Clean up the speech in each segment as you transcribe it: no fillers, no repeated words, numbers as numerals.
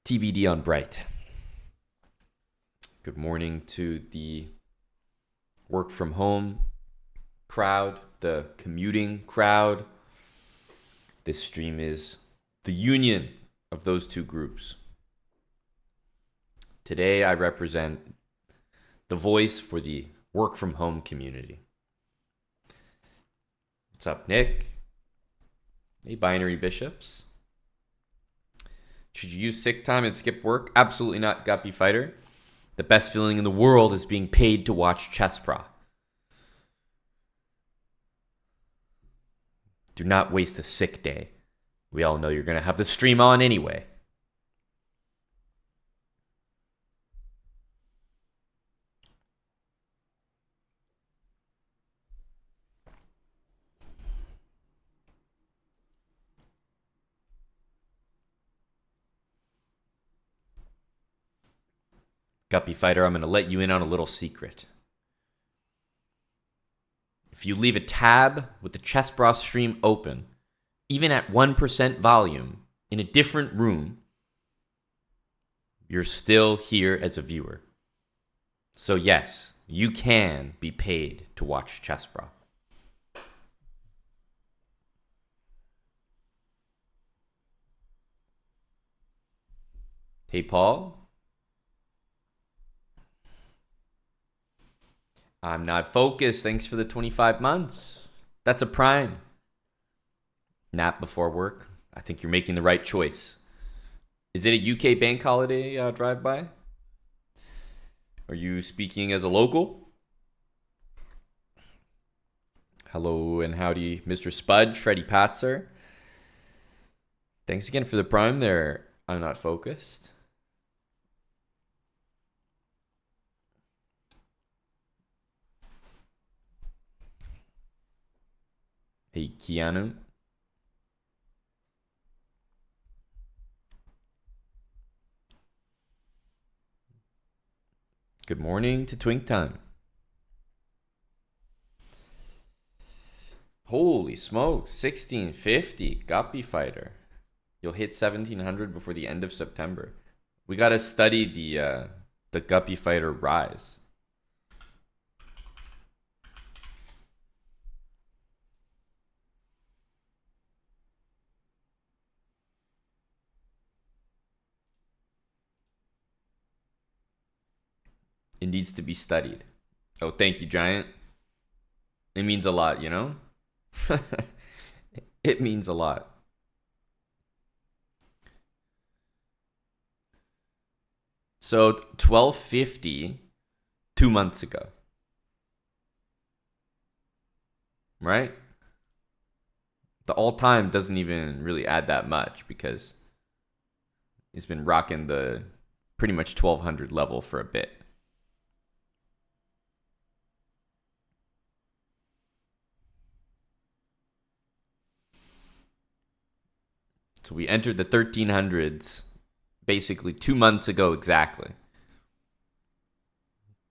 TBD on Bright. Good morning to the work from home crowd, the commuting crowd. This stream is the union of those two groups. Today I represent the voice for the work from home community. What's up, Nick? Hey, Binary Bishops. Should you use sick time and skip work? Absolutely not, Guppy Fighter. The best feeling in the world is being paid to watch Chess Pro. Do not waste a sick day. We all know you're going to have the stream on anyway. Guppy Fighter, I'm going to let you in on a little secret. If you leave a tab with the Chess Bra stream open, even at 1% volume, in a different room, you're still here as a viewer. So yes, you can be paid to watch Chess Bra. Hey, Paul. I'm not focused. Thanks for the 25 months. That's a prime. Nap before work. I think you're making the right choice. Is it a UK bank holiday drive-by? Are you speaking as a local? Hello and howdy, Mr. Spudge, Freddy Patzer. Thanks again for the prime there. I'm not focused. Hey, Keanu. Good morning to Twink Time. Holy smokes, 1650, Guppy Fighter. You'll hit 1700 before the end of September. We got to study the Guppy Fighter rise. It needs to be studied. Oh, thank you, Giant. It means a lot, you know? It means a lot. So 1250 2 months ago. Right? The all-time doesn't even really add that much because it's been rocking the pretty much 1200 level for a bit. So we entered the 1300s basically 2 months ago exactly.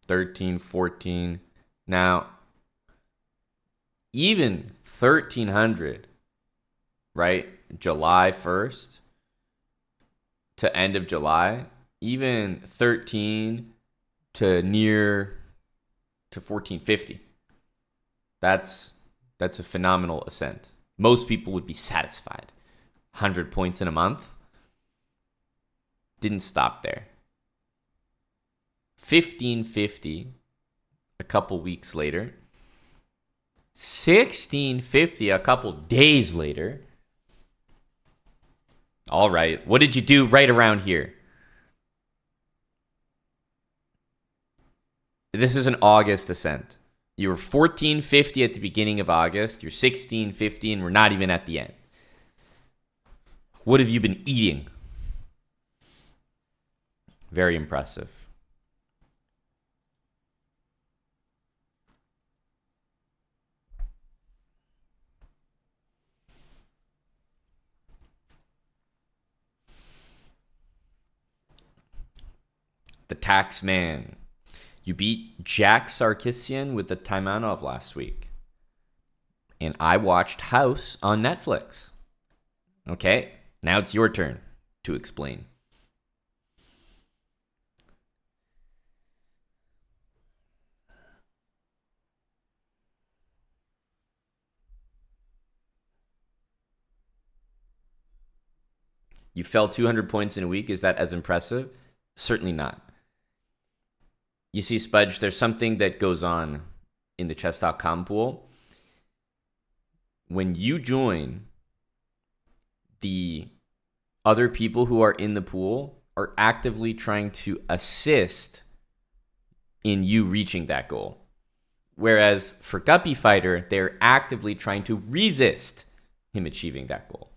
13, 14. Now, even 1300, right? July 1st to end of July, even 13 to near to 1450. That's a phenomenal ascent. Most people would be satisfied. 100 points in a month. Didn't stop there. 1550 a couple weeks later. 1650 a couple days later. All right, what did you do right around here? This is an August ascent. You were 1450 at the beginning of August. You're 1650 and we're not even at the end. What have you been eating? Very impressive. The tax man. You beat Jack Sarkisian with the Taimanov last week. And I watched House on Netflix. Okay, now it's your turn to explain. You fell 200 points in a week. Is that as impressive? Certainly not. You see, Spudge, there's something that goes on in the chess.com pool. When you join, the other people who are in the pool are actively trying to assist in you reaching that goal. Whereas for Guppy Fighter, they're actively trying to resist him achieving that goal.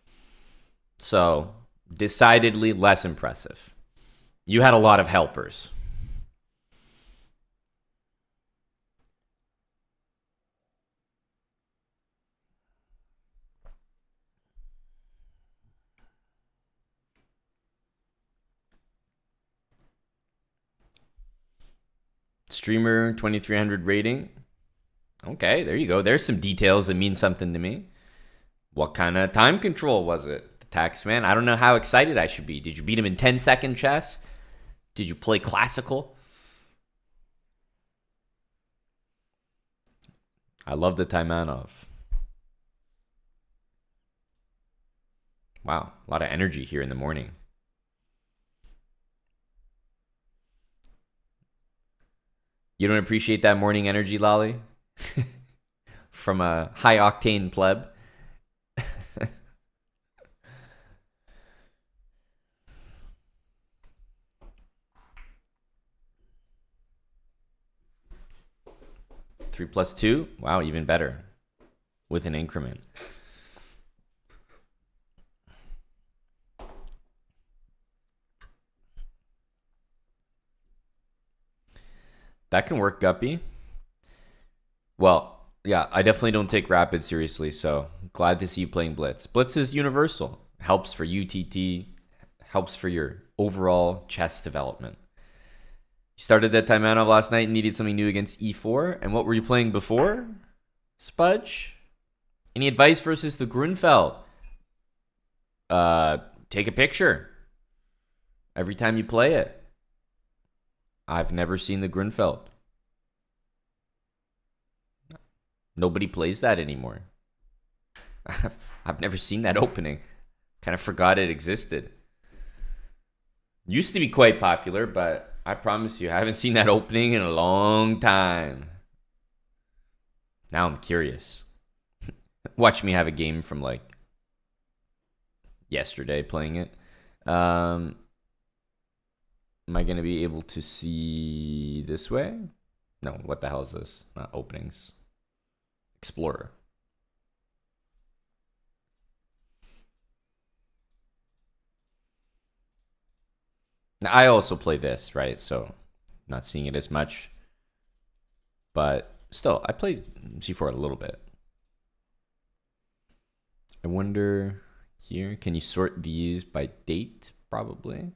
So, decidedly less impressive. You had a lot of helpers. Streamer 2300 rating. Okay, there you go. There's some details that mean something to me. What kind of time control was it? The Taxman? I don't know how excited I should be. Did you beat him in 10-second chess? Did you play classical? I love the Taimanov. Wow, a lot of energy here in the morning. You don't appreciate that morning energy, Lolly? From a high-octane pleb? 3 plus 2? Wow, even better. With an increment. That can work, Guppy. Well, yeah, I definitely don't take Rapid seriously, so glad to see you playing Blitz. Blitz is universal. Helps for UTT, helps for your overall chess development. You started that Taimanov last night and needed something new against e4. And what were you playing before, Spudge? Any advice versus the Grunfeld? Take a picture every time you play it. I've never seen the Grunfeld. Nobody plays that anymore. I've never seen that opening. Kind of forgot it existed. Used to be quite popular, but I promise you, I haven't seen that opening in a long time. Now I'm curious. Watch me have a game from like yesterday playing it. Am I going to be able to see this way? No, what the hell is this? Not openings. Explorer. Now, I also play this, right? So, not seeing it as much. But still, I play C4 a little bit. I wonder here, can you sort these by date? Probably.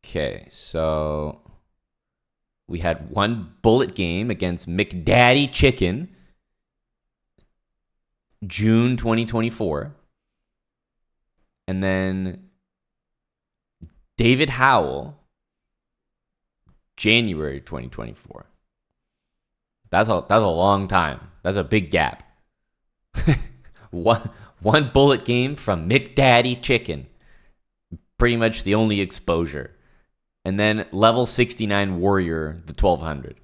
Okay, so we had one bullet game against McDaddy Chicken, June 2024. And then David Howell, January 2024. That's a long time. That's a big gap. One bullet game from McDaddy Chicken. Pretty much the only exposure. And then level 69 Warrior, the 1200.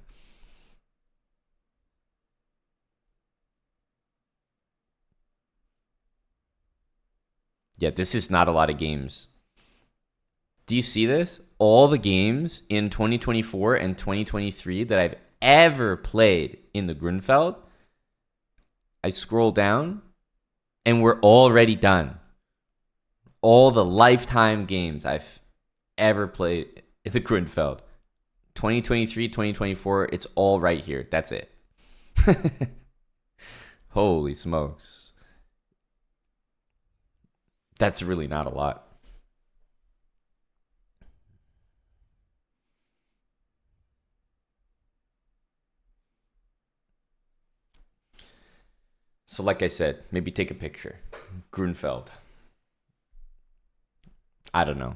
Yeah, this is not a lot of games. Do you see this? All the games in 2024 and 2023 that I've ever played in the Grunfeld, I scroll down and we're already done. All the lifetime games I've ever played in the Grunfeld. 2023, 2024, it's all right here. That's it. Holy smokes. That's really not a lot. So like I said, maybe take a picture. Grunfeld. I don't know.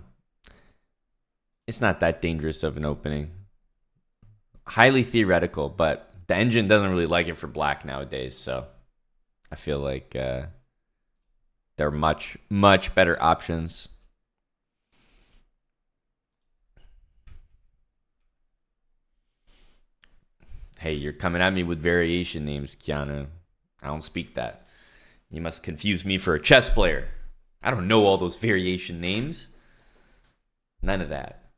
It's not that dangerous of an opening. Highly theoretical, but the engine doesn't really like it for black nowadays, so I feel like they're much, much better options. Hey, you're coming at me with variation names, Keanu. I don't speak that. You must confuse me for a chess player. I don't know all those variation names. None of that.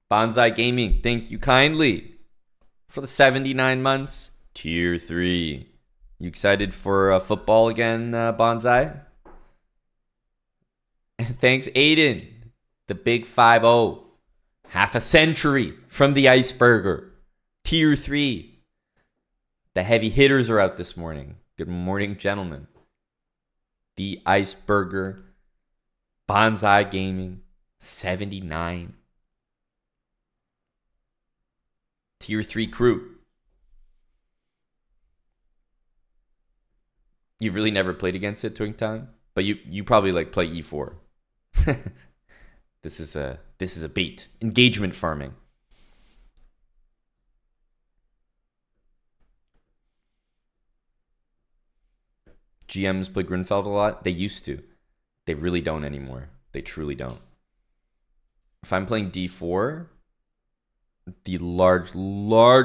Bonsai Gaming, thank you kindly for the 79 months. Tier 3. You excited for football again, Bonsai? And thanks, Aiden. The big 5-0. Half a century from the Iceberger. Tier 3. The heavy hitters are out this morning. Good morning, gentlemen. The Iceberger. Bonsai Gaming. 79. Tier 3 crew. You've really never played against it, Twink Time? But you probably like play E4. This is a bait. Engagement farming. GMs play Grunfeld a lot. They used to. They really don't anymore. They truly don't. If I'm playing D4, the large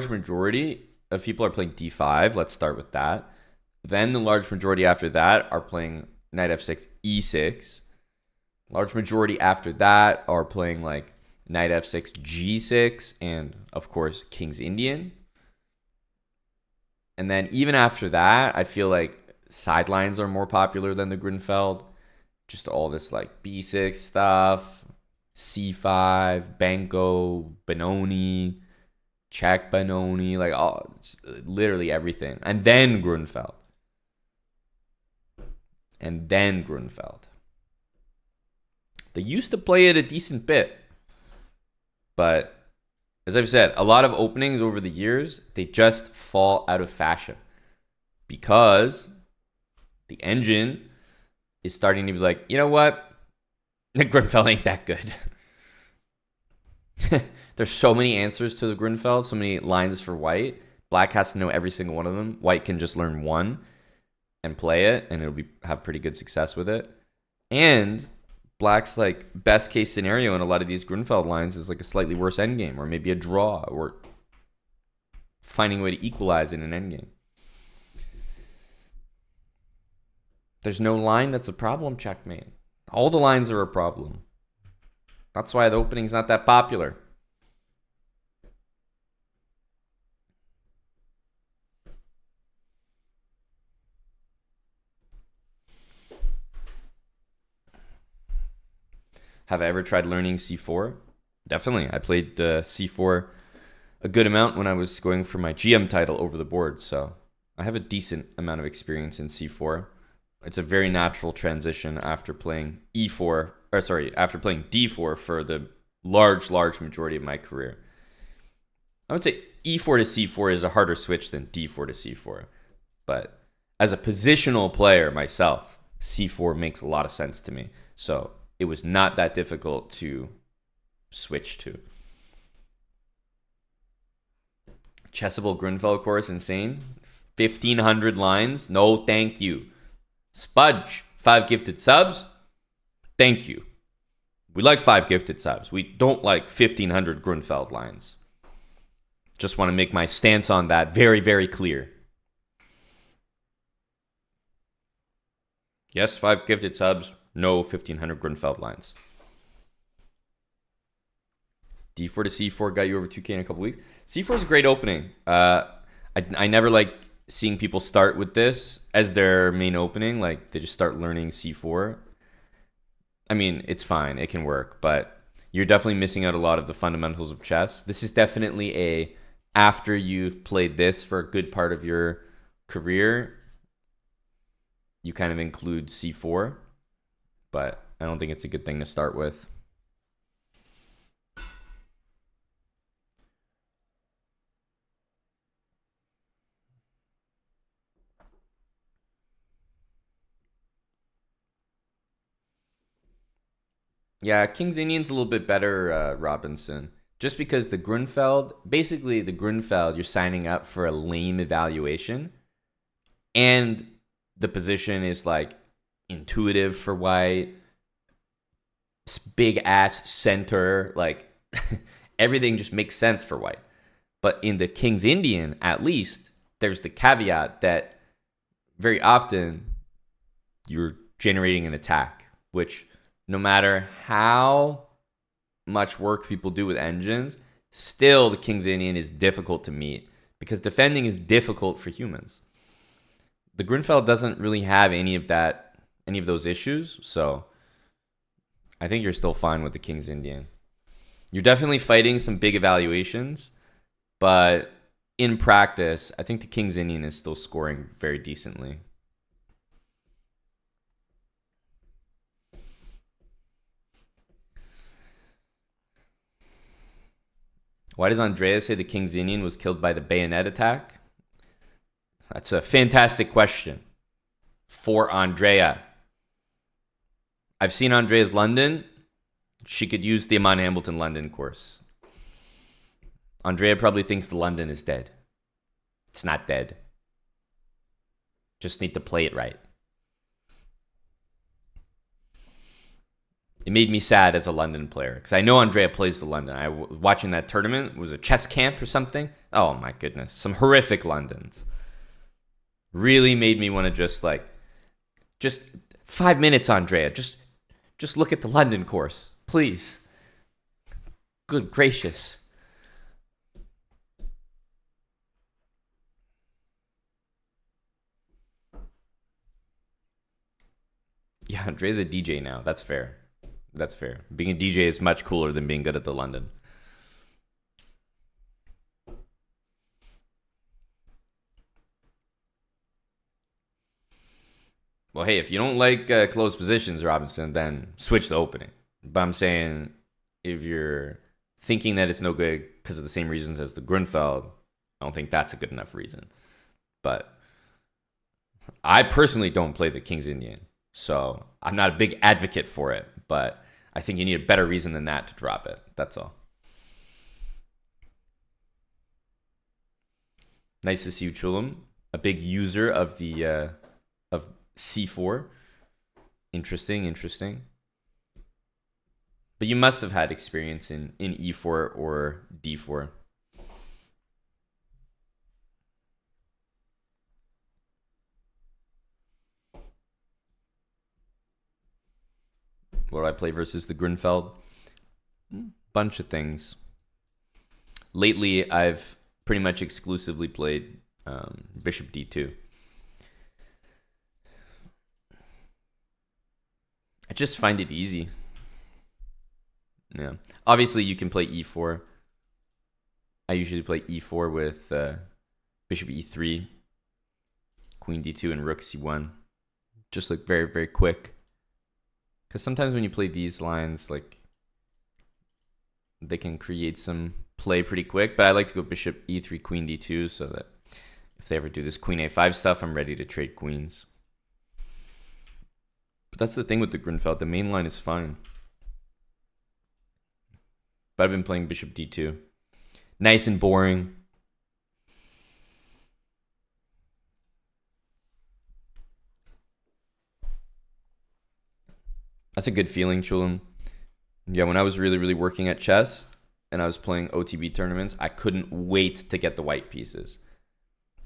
majority of people are playing D5. Let's start with that. Then the large majority after that are playing Knight F6, E6. Large majority after that are playing like Knight F6, G6, and of course King's Indian. And then even after that, I feel like sidelines are more popular than the Grunfeld. Just all this like B6 stuff, C5, Banco, Benoni, check Benoni, like all, literally everything. And then Grunfeld. They used to play it a decent bit. But as I've said, a lot of openings over the years, they just fall out of fashion. Because the engine is starting to be like, you know what? Grunfeld ain't that good. There's so many answers to the Grunfeld, so many lines for white. Black has to know every single one of them. White can just learn one and play it, and it'll have pretty good success with it. And Black's like best case scenario in a lot of these Grunfeld lines is like a slightly worse endgame, or maybe a draw, or finding a way to equalize in an endgame. There's no line that's a problem, checkmate. All the lines are a problem. That's why the opening's not that popular. Have I ever tried learning C4? Definitely. I played C4 a good amount when I was going for my GM title over the board, so I have a decent amount of experience in C4. It's a very natural transition after playing after playing D4 for the large majority of my career. I would say E4 to C4 is a harder switch than D4 to C4. But as a positional player myself, C4 makes a lot of sense to me. So it was not that difficult to switch to. Chessable Grunfeld course, insane. 1,500 lines. No, thank you. Spudge, 5 gifted subs. Thank you. We like 5 gifted subs. We don't like 1,500 Grunfeld lines. Just want to make my stance on that very, very clear. Yes, 5 gifted subs. No 1,500 Grunfeld lines. D4 to C4 got you over 2K in a couple weeks. C4 is a great opening. I never like seeing people start with this as their main opening. Like they just start learning C4. I mean, it's fine. It can work. But you're definitely missing out a lot of the fundamentals of chess. This is definitely after you've played this for a good part of your career, you kind of include C4. But I don't think it's a good thing to start with. Yeah, King's Indian's a little bit better, Robinson. Just because the Grunfeld, you're signing up for a lame evaluation. and the position is like intuitive for white. Big ass center, like everything just makes sense for white. But in the King's Indian, at least, there's the caveat that very often you're generating an attack, which no matter how much work people do with engines, still the King's Indian is difficult to meet because defending is difficult for humans. The Grunfeld doesn't really have any of those issues, so I think you're still fine with the King's Indian. You're definitely fighting some big evaluations, but in practice, I think the King's Indian is still scoring very decently. Why does Andrea say the King's Indian was killed by the bayonet attack? That's a fantastic question for Andrea. I've seen Andrea's London. She could use the Amon Hamilton London course. Andrea probably thinks the London is dead. It's not dead. Just need to play it right. It made me sad as a London player because I know Andrea plays the London. I was watching that tournament. It was a chess camp or something. Oh my goodness. Some horrific Londons. Really made me want to just 5 minutes, Andrea. Just look at the London course, please. Good gracious. Yeah, Andrea's a DJ now. That's fair. That's fair. Being a DJ is much cooler than being good at the London. Well, hey, if you don't like closed positions, Robinson, then switch the opening. But I'm saying if you're thinking that it's no good because of the same reasons as the Grunfeld, I don't think that's a good enough reason. But I personally don't play the King's Indian, so I'm not a big advocate for it. But I think you need a better reason than that to drop it. That's all. Nice to see you, Chulam. A big user of the of C4. Interesting. But you must have had experience in E4 or D4. What do I play versus the Grunfeld? Bunch of things. Lately, I've pretty much exclusively played Bishop D2. I just find it easy. Yeah. Obviously, you can play E4. I usually play E4 with Bishop E3, Queen D2, and Rook C1. Just like very, very quick. Because sometimes when you play these lines, like they can create some play pretty quick. But I like to go Bishop E3, Queen D2, so that if they ever do this Queen A5 stuff, I'm ready to trade queens. But that's the thing with the Grunfeld. The main line is fine. But I've been playing Bishop D2. Nice and boring. That's a good feeling, Chulam. Yeah, when I was really, really working at chess and I was playing OTB tournaments, I couldn't wait to get the white pieces.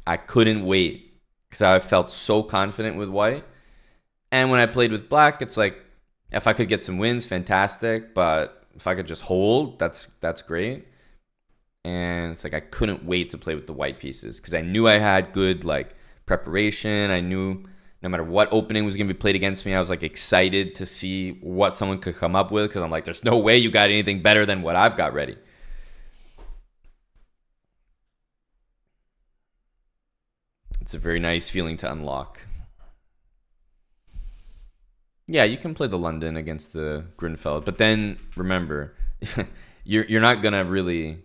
I couldn't wait because I felt so confident with white. And when I played with black, it's like, if I could get some wins, fantastic. But if I could just hold, that's great. And it's like I couldn't wait to play with the white pieces because I knew I had good like preparation. I knew no matter what opening was going to be played against me, I was like excited to see what someone could come up with because I'm like, there's no way you got anything better than what I've got ready. It's a very nice feeling to unlock. Yeah, you can play the London against the Grunfeld, but then remember, you're not gonna really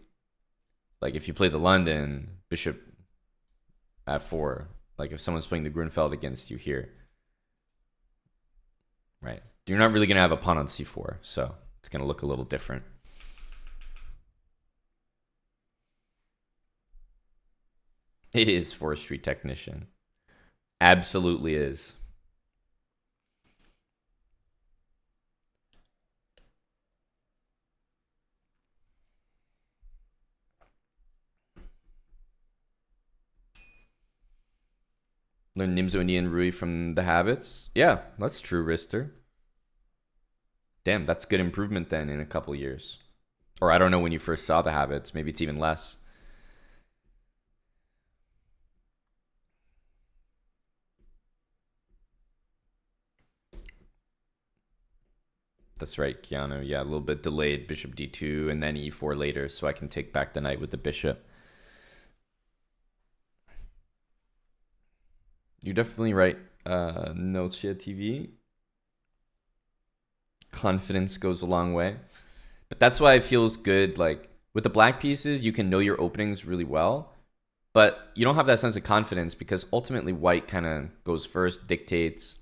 like if you play the London Bishop F4. Like if someone's playing the Grunfeld against you here, right? You're not really gonna have a pawn on C4, so it's gonna look a little different. It is Forestry Technician. Absolutely is. Learn Nimzo-Indian Rui from the habits. Yeah, that's true, Rister. Damn, that's good improvement then in a couple years. Or I don't know when you first saw the habits. Maybe it's even less. That's right, Keanu. Yeah, a little bit delayed. Bishop d2 and then e4 later, so I can take back the knight with the bishop. You're definitely right, Nocia TV. Confidence goes a long way. But that's why it feels good. Like with the black pieces, you can know your openings really well, but you don't have that sense of confidence because ultimately white kind of goes first, dictates,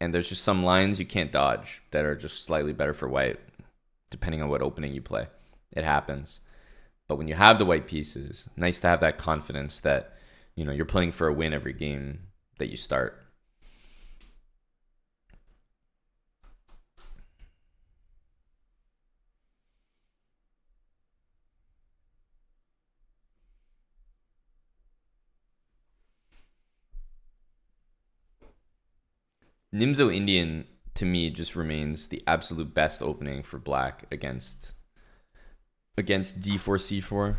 and there's just some lines you can't dodge that are just slightly better for white, depending on what opening you play. It happens. But when you have the white pieces, nice to have that confidence that, you know, you're playing for a win every game that you start. Nimzo-Indian to me just remains the absolute best opening for black against d4 c4.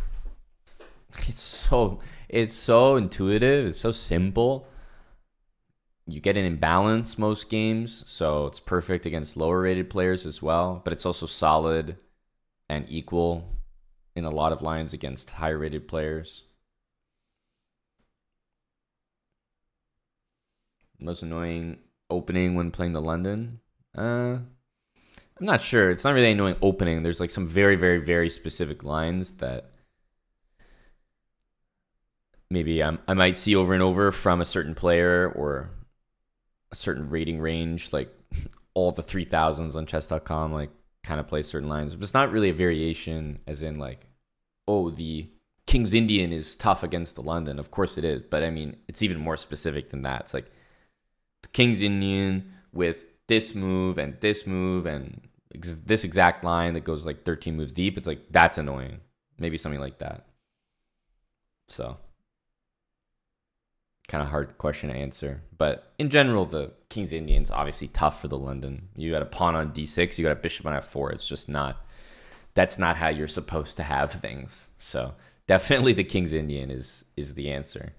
It's so intuitive, it's so simple. You get an imbalance most games, so it's perfect against lower rated players as well, but it's also solid and equal in a lot of lines against higher rated players. Most annoying opening when playing the London? I'm not sure. It's not really annoying opening. There's like some very, very, very specific lines that maybe I might see over and over from a certain player or a certain rating range, like all the 3000s on chess.com, like kind of play certain lines. But it's not really a variation as in like, oh, the King's Indian is tough against the London. Of course it is. But I mean, it's even more specific than that. It's like the King's Indian with this move and this exact line that goes like 13 moves deep. It's like, that's annoying. Maybe something like that. So kind of hard question to answer. But in general, the King's Indian's obviously tough for the London. You got a pawn on d6, you got a bishop on f4. It's just not, that's not how you're supposed to have things. So definitely the King's Indian is the answer.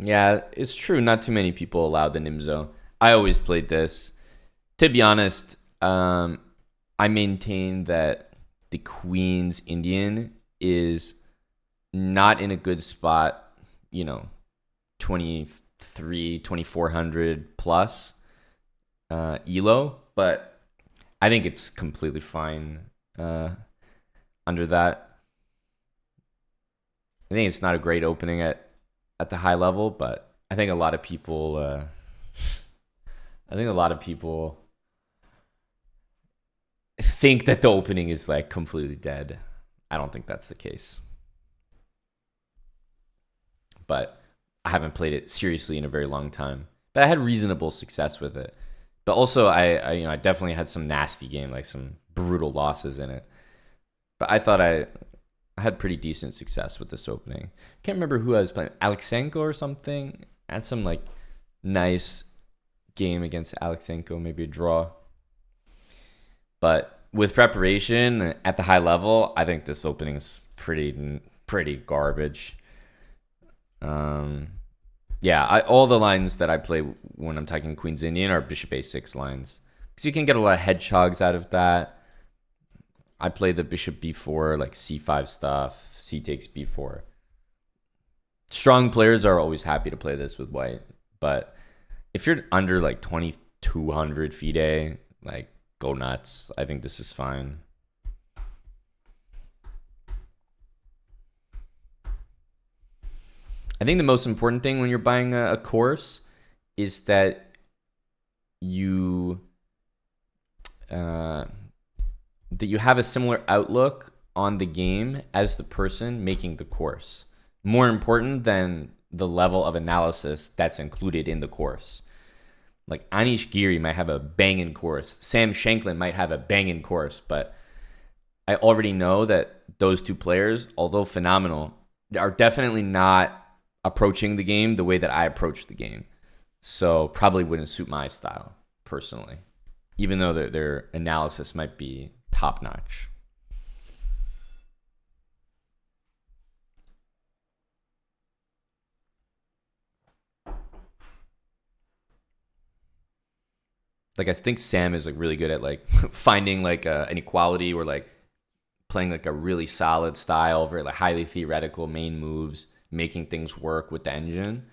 Yeah, it's true. Not too many people allow the Nimzo. I always played this. To be honest, I maintain that the Queen's Indian is not in a good spot, you know, 2400 plus elo, but I think it's completely fine under that. I think it's not a great opening at the high level, but I think a lot of people think that the opening is like completely dead. I don't think that's the case. But I haven't played it seriously in a very long time. But I had reasonable success with it. But also I definitely had some nasty game, like some brutal losses in it. But I thought I had pretty decent success with this opening. Can't remember who I was playing. Alexenko or something. I had some like nice game against Alexenko, maybe a draw. But with preparation at the high level, I think this opening is pretty garbage. Yeah, all the lines that I play when I'm taking Queen's Indian are Bishop A6 lines because you can get a lot of hedgehogs out of that. I play the Bishop B4, like C5 stuff, C takes B4. Strong players are always happy to play this with white, but if you're under like 2200 FIDE, like go nuts. I think this is fine. I think the most important thing when you're buying a course is that you that you have a similar outlook on the game as the person making the course. More important than the level of analysis that's included in the course. Like Anish Giri might have a banging course. Sam Shanklin might have a banging course, but I already know that those two players, although phenomenal, are definitely not approaching the game the way that I approach the game. So probably wouldn't suit my style personally, even though their analysis might be top notch. Like I think Sam is like really good at like finding like an equality or like playing like a really solid style, very like highly theoretical main moves, making things work with the engine.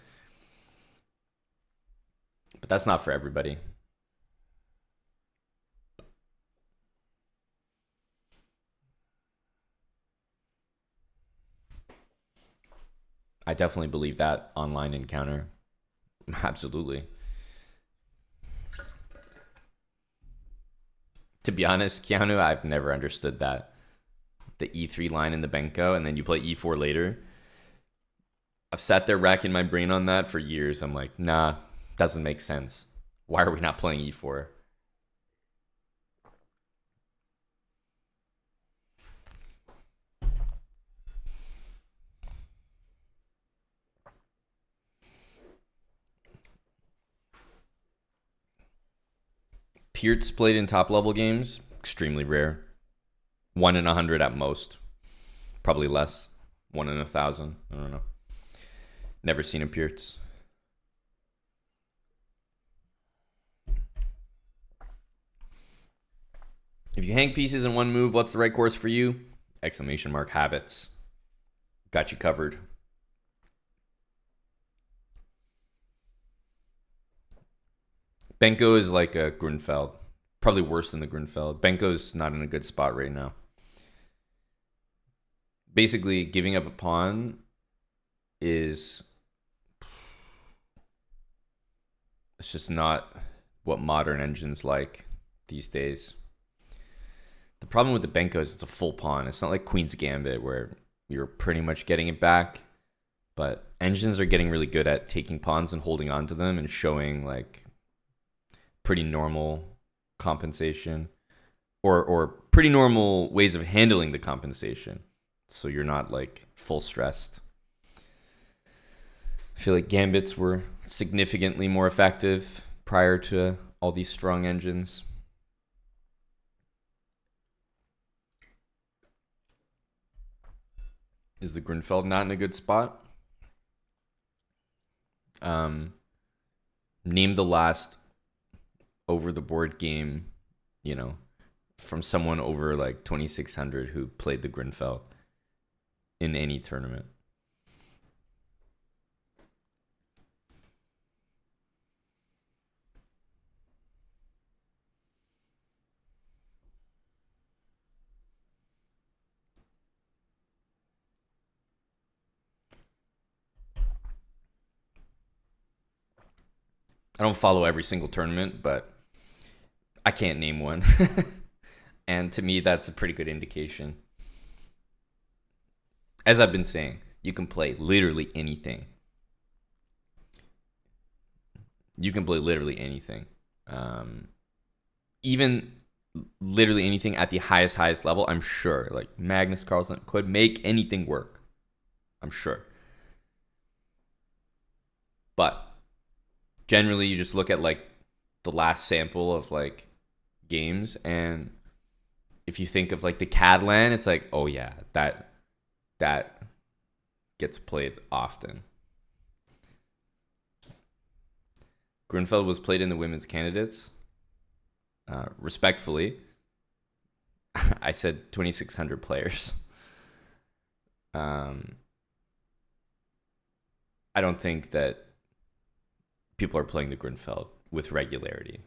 But that's not for everybody. I definitely believe that online encounter. Absolutely. To be honest, Keanu, I've never understood that. The E3 line in the Benko, and then you play E4 later. I've sat there racking my brain on that for years. I'm like, nah, doesn't make sense. Why are we not playing E4? Peerts played in top level games, extremely rare. 1 in 100 at most. Probably less. 1 in 1,000. I don't know. Never seen a Peerts. If you hang pieces in one move, what's the right course for you? Exclamation mark habits. Got you covered. Benko is like a Grunfeld. Probably worse than the Grunfeld. Benko's not in a good spot right now. Basically, giving up a pawn is... It's just not what modern engines like these days. The problem with the Benko is it's a full pawn. It's not like Queen's Gambit where you're pretty much getting it back. But engines are getting really good at taking pawns and holding on to them and showing like pretty normal compensation or pretty normal ways of handling the compensation. So you're not like full stressed. I feel like Gambits were significantly more effective prior to all these strong engines. Is the Grunfeld not in a good spot? Name the last over the board game, you know, from someone over like 2,600 who played the Grunfeld in any tournament. I don't follow every single tournament, but I can't name one. And to me, that's a pretty good indication. As I've been saying, you can play literally anything. You can play literally anything. Even literally anything at the highest level, I'm sure. Like Magnus Carlsen could make anything work. I'm sure. But generally, you just look at like the last sample of like games, and if you think of like the Cadlan, it's like, oh yeah, that gets played often. Grunfeld was played in the women's candidates. Respectfully, I said 2,600 players. I don't think that people are playing the Grunfeld with regularity.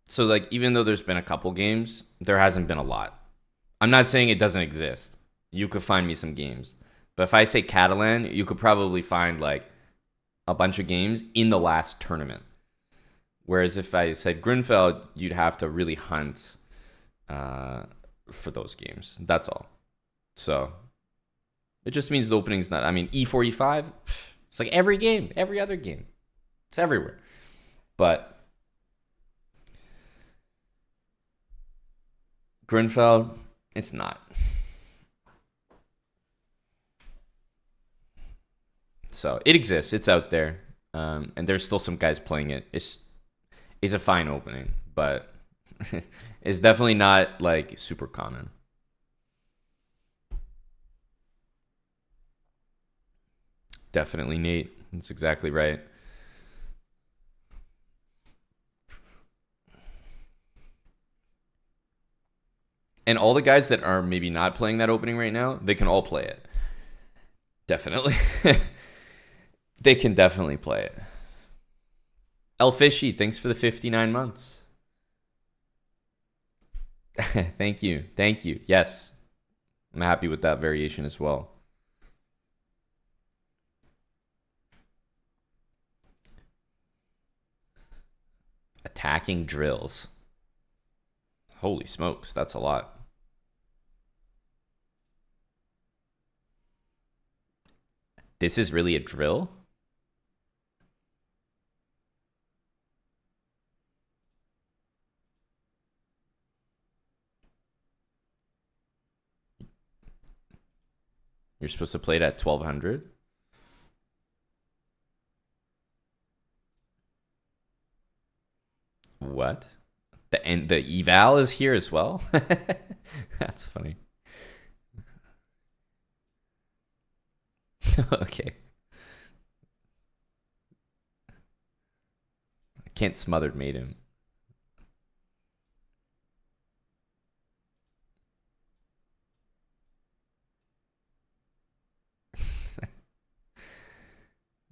So like even though there's been a couple games, there hasn't been a lot. I'm not saying it doesn't exist. You could find me some games, But if I say Catalan, you could probably find like a bunch of games in the last tournament. Whereas if I said Grunfeld, you'd have to really hunt for those games. That's all. So it just means the opening's not. I mean, E4, E5, it's like every game, every other game. It's everywhere. But Grunfeld, it's not. So it exists. It's out there. And there's still some guys playing it. It's a fine opening, but it's definitely not like super common. Definitely, Nate. That's exactly right. And all the guys that are maybe not playing that opening right now, they can all play it. Definitely. They can definitely play it. El Fishy, thanks for the 59 months. Thank you. Thank you. Yes. I'm happy with that variation as well. Attacking drills. Holy smokes, that's a lot. This is really a drill? You're supposed to play it at 1200? What? The eval is here as well? That's funny. Okay. I can't smothered made him.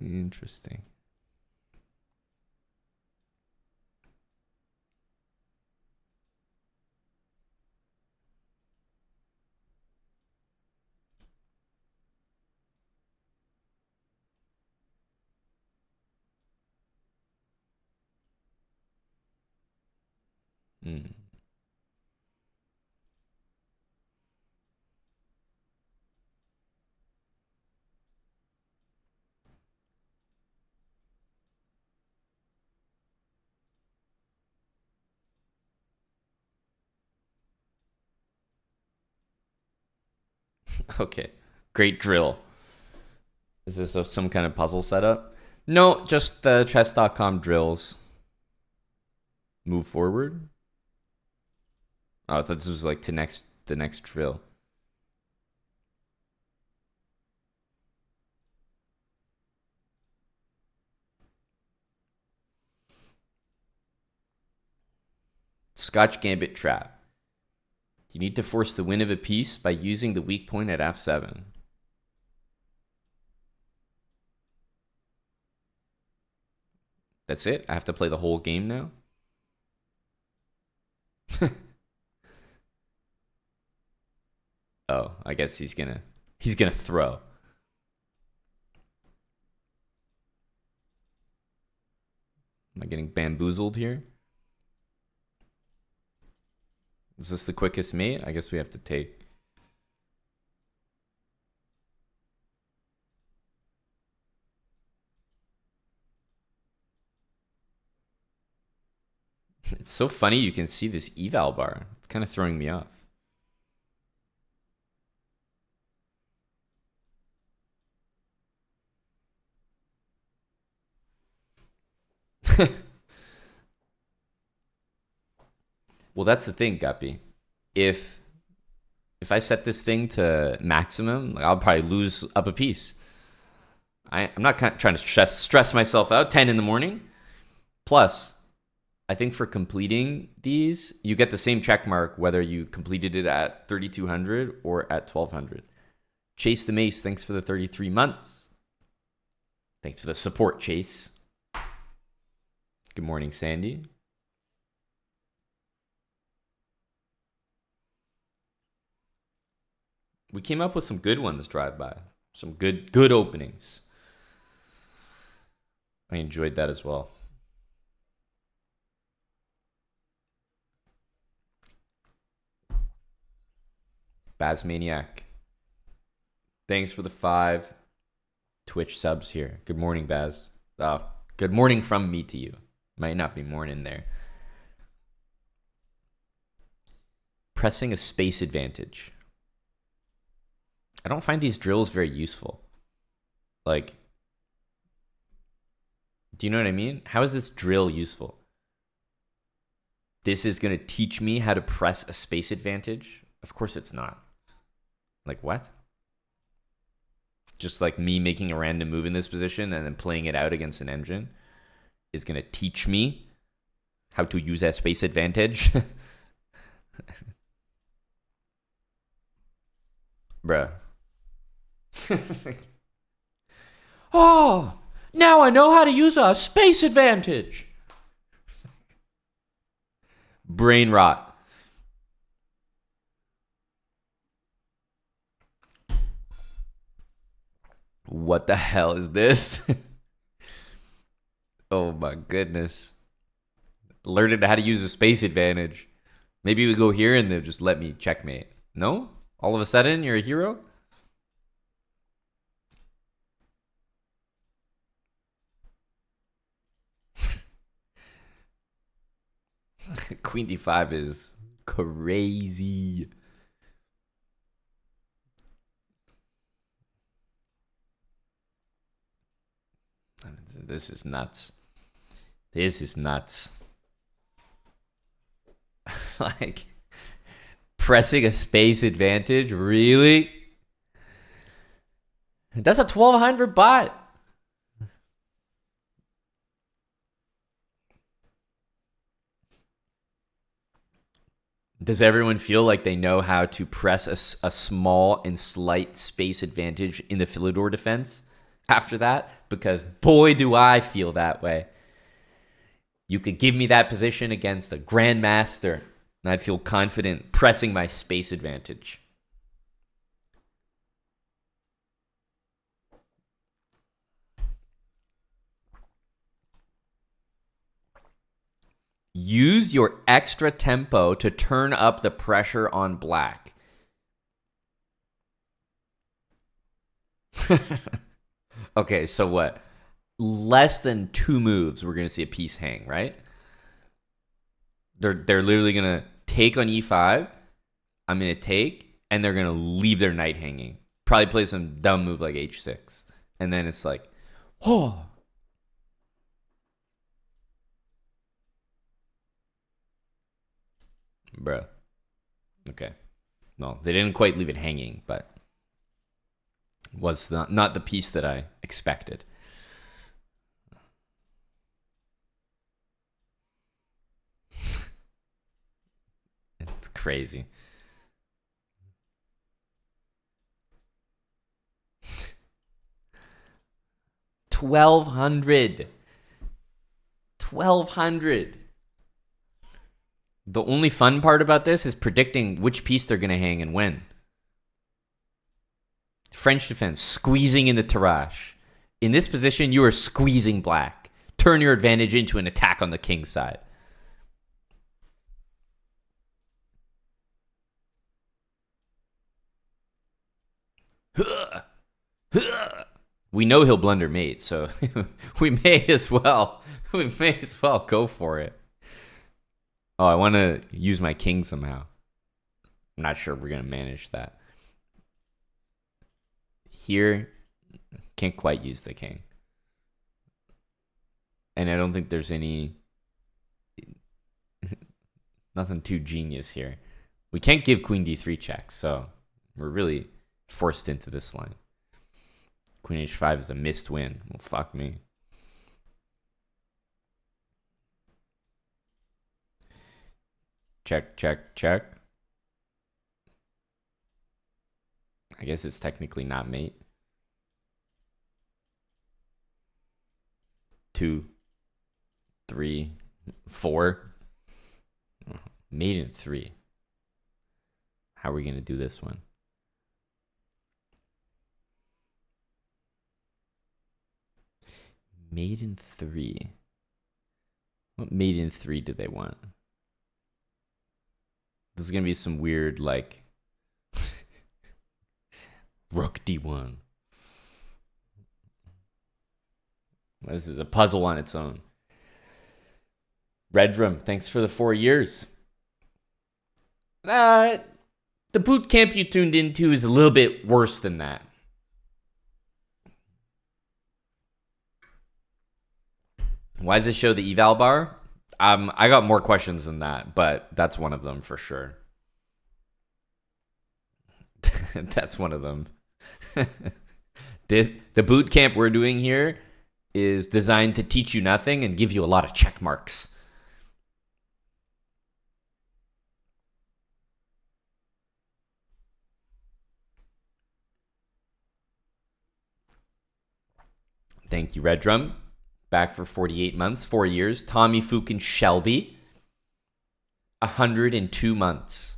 Interesting. Mm. Okay. Great drill. Is this some kind of puzzle setup? No, just the chess.com drills. Move forward. Oh, I thought this was like the next drill. Scotch Gambit trap. You need to force the win of a piece by using the weak point at f7. That's it? I have to play the whole game now? Oh, I guess he's gonna throw. Am I getting bamboozled here? Is this the quickest mate? I guess we have to take. It's so funny you can see this eval bar. It's kind of throwing me off. Well, that's the thing, Guppy. If I set this thing to maximum, like, I'll probably lose up a piece. I'm not trying to stress myself out. 10 in the morning. Plus, I think for completing these, you get the same check mark whether you completed it at 3200 or at 1200. Chase the Mace, thanks for the 33 months. Thanks for the support, Chase. Good morning, Sandy. We came up with some good ones drive by. Some good openings. I enjoyed that as well. Bazmaniac. Thanks for the 5 Twitch subs here. Good morning, Baz. Oh, good morning from me to you. Might not be morning there. Pressing a space advantage. I don't find these drills very useful. Like, do you know what I mean? How is this drill useful? This is going to teach me how to press a space advantage? Of course it's not. Like, what? Just like me making a random move in this position and then playing it out against an engine is going to teach me how to use that space advantage? Bruh. Oh, now I know how to use a space advantage. Brain rot. What the hell is this? Oh my goodness. Learning how to use a space advantage. Maybe we go here and they'll just let me checkmate. No? All of a sudden, you're a hero? Queen d5 is crazy. This is nuts. This is nuts. Like, pressing a space advantage? Really? That's a 1200 bot. Does everyone feel like they know how to press a small and slight space advantage in the Philidor defense after that? Because boy, do I feel that way. You could give me that position against a grandmaster, and I'd feel confident pressing my space advantage. Use your extra tempo to turn up the pressure on black. Okay, so what? Less than 2 moves, we're going to see a piece hang, right? They're literally going to take on e5. I'm going to take, and they're going to leave their knight hanging. Probably play some dumb move like h6. And then it's like, oh. Bro. Okay. No, they didn't quite leave it hanging, but was not the piece that I expected. It's crazy. $1,200. The only fun part about this is predicting which piece they're going to hang and when. French defense, squeezing in the Tarrasch. In this position, you are squeezing black. Turn your advantage into an attack on the king side. We know he'll blunder mate, so we may as well go for it. Oh, I want to use my king somehow. I'm not sure we're going to manage that. Here, can't quite use the king. And I don't think there's nothing too genius here. We can't give queen d3 checks, so we're really forced into this line. Queen h5 is a missed win. Well, fuck me. Check, check, check. I guess it's technically not mate. 2, 3, 4. Mate in 3. How are we going to do this one? Mate in 3. What mate in 3 do they want? This is going to be some weird, like, Rook D1. This is a puzzle on its own. Redrum, thanks for the 4 years. The boot camp you tuned into is a little bit worse than that. Why does it show the eval bar? I got more questions than that, but that's one of them for sure. That's one of them. The boot camp we're doing here is designed to teach you nothing and give you a lot of check marks. Thank you, Red Drum. Back for 48 months, 4 years. Tommy Fukin Shelby, 102 months.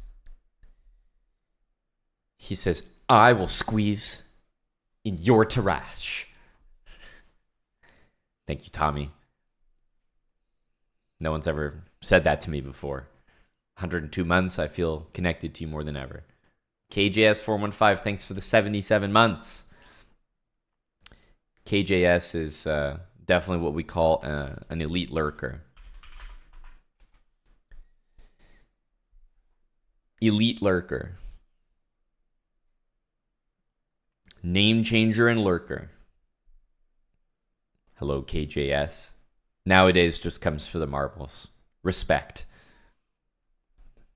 He says, I will squeeze in your Tarash. Thank you, Tommy. No one's ever said that to me before. 102 months, I feel connected to you more than ever. KJS415, thanks for the 77 months. KJS is definitely what we call an elite lurker. Elite lurker. Name changer and lurker. Hello, KJS. Nowadays just comes for the marbles. Respect.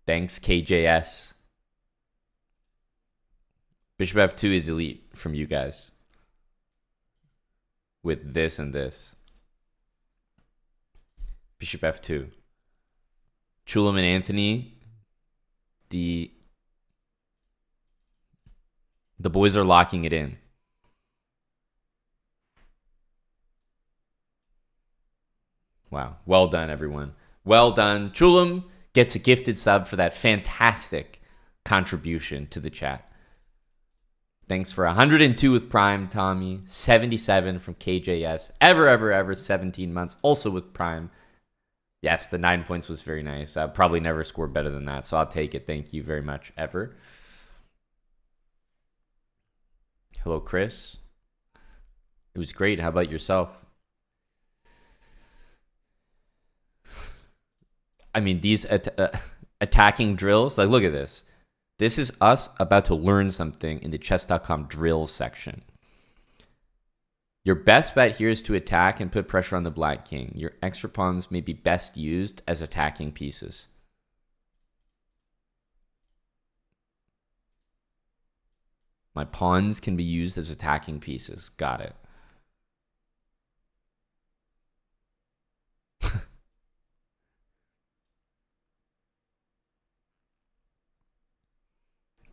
Thanks, KJS. Bishop F2 is elite from you guys. With this and this. Bishop F2. Chulam and Anthony. The boys are locking it in. Wow. Well done, everyone. Well done. Chulam gets a gifted sub for that fantastic contribution to the chat. Thanks for 102 with Prime, Tommy. 77 from KJS. Ever 17 months. Also with Prime. Yes, the 9 points was very nice. I probably never scored better than that, so I'll take it. Thank you very much, Ever. Hello, Chris. It was great. How about yourself? I mean, these attacking drills, like, look at this. This is us about to learn something in the chess.com drills section. Your best bet here is to attack and put pressure on the black king. Your extra pawns may be best used as attacking pieces. My pawns can be used as attacking pieces. Got it.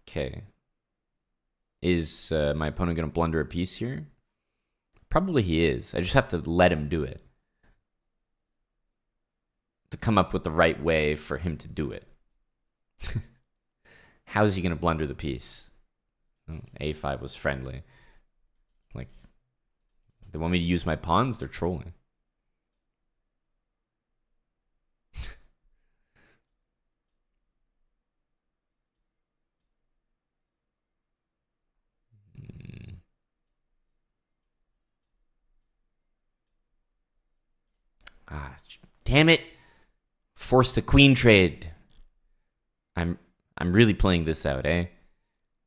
Okay. Is my opponent going to blunder a piece here? Probably he is. I just have to let him do it. To come up with the right way for him to do it. How is he going to blunder the piece? Oh, A5 was friendly. Like, they want me to use my pawns? They're trolling. Ah, damn it. Force the queen trade. I'm really playing this out, eh?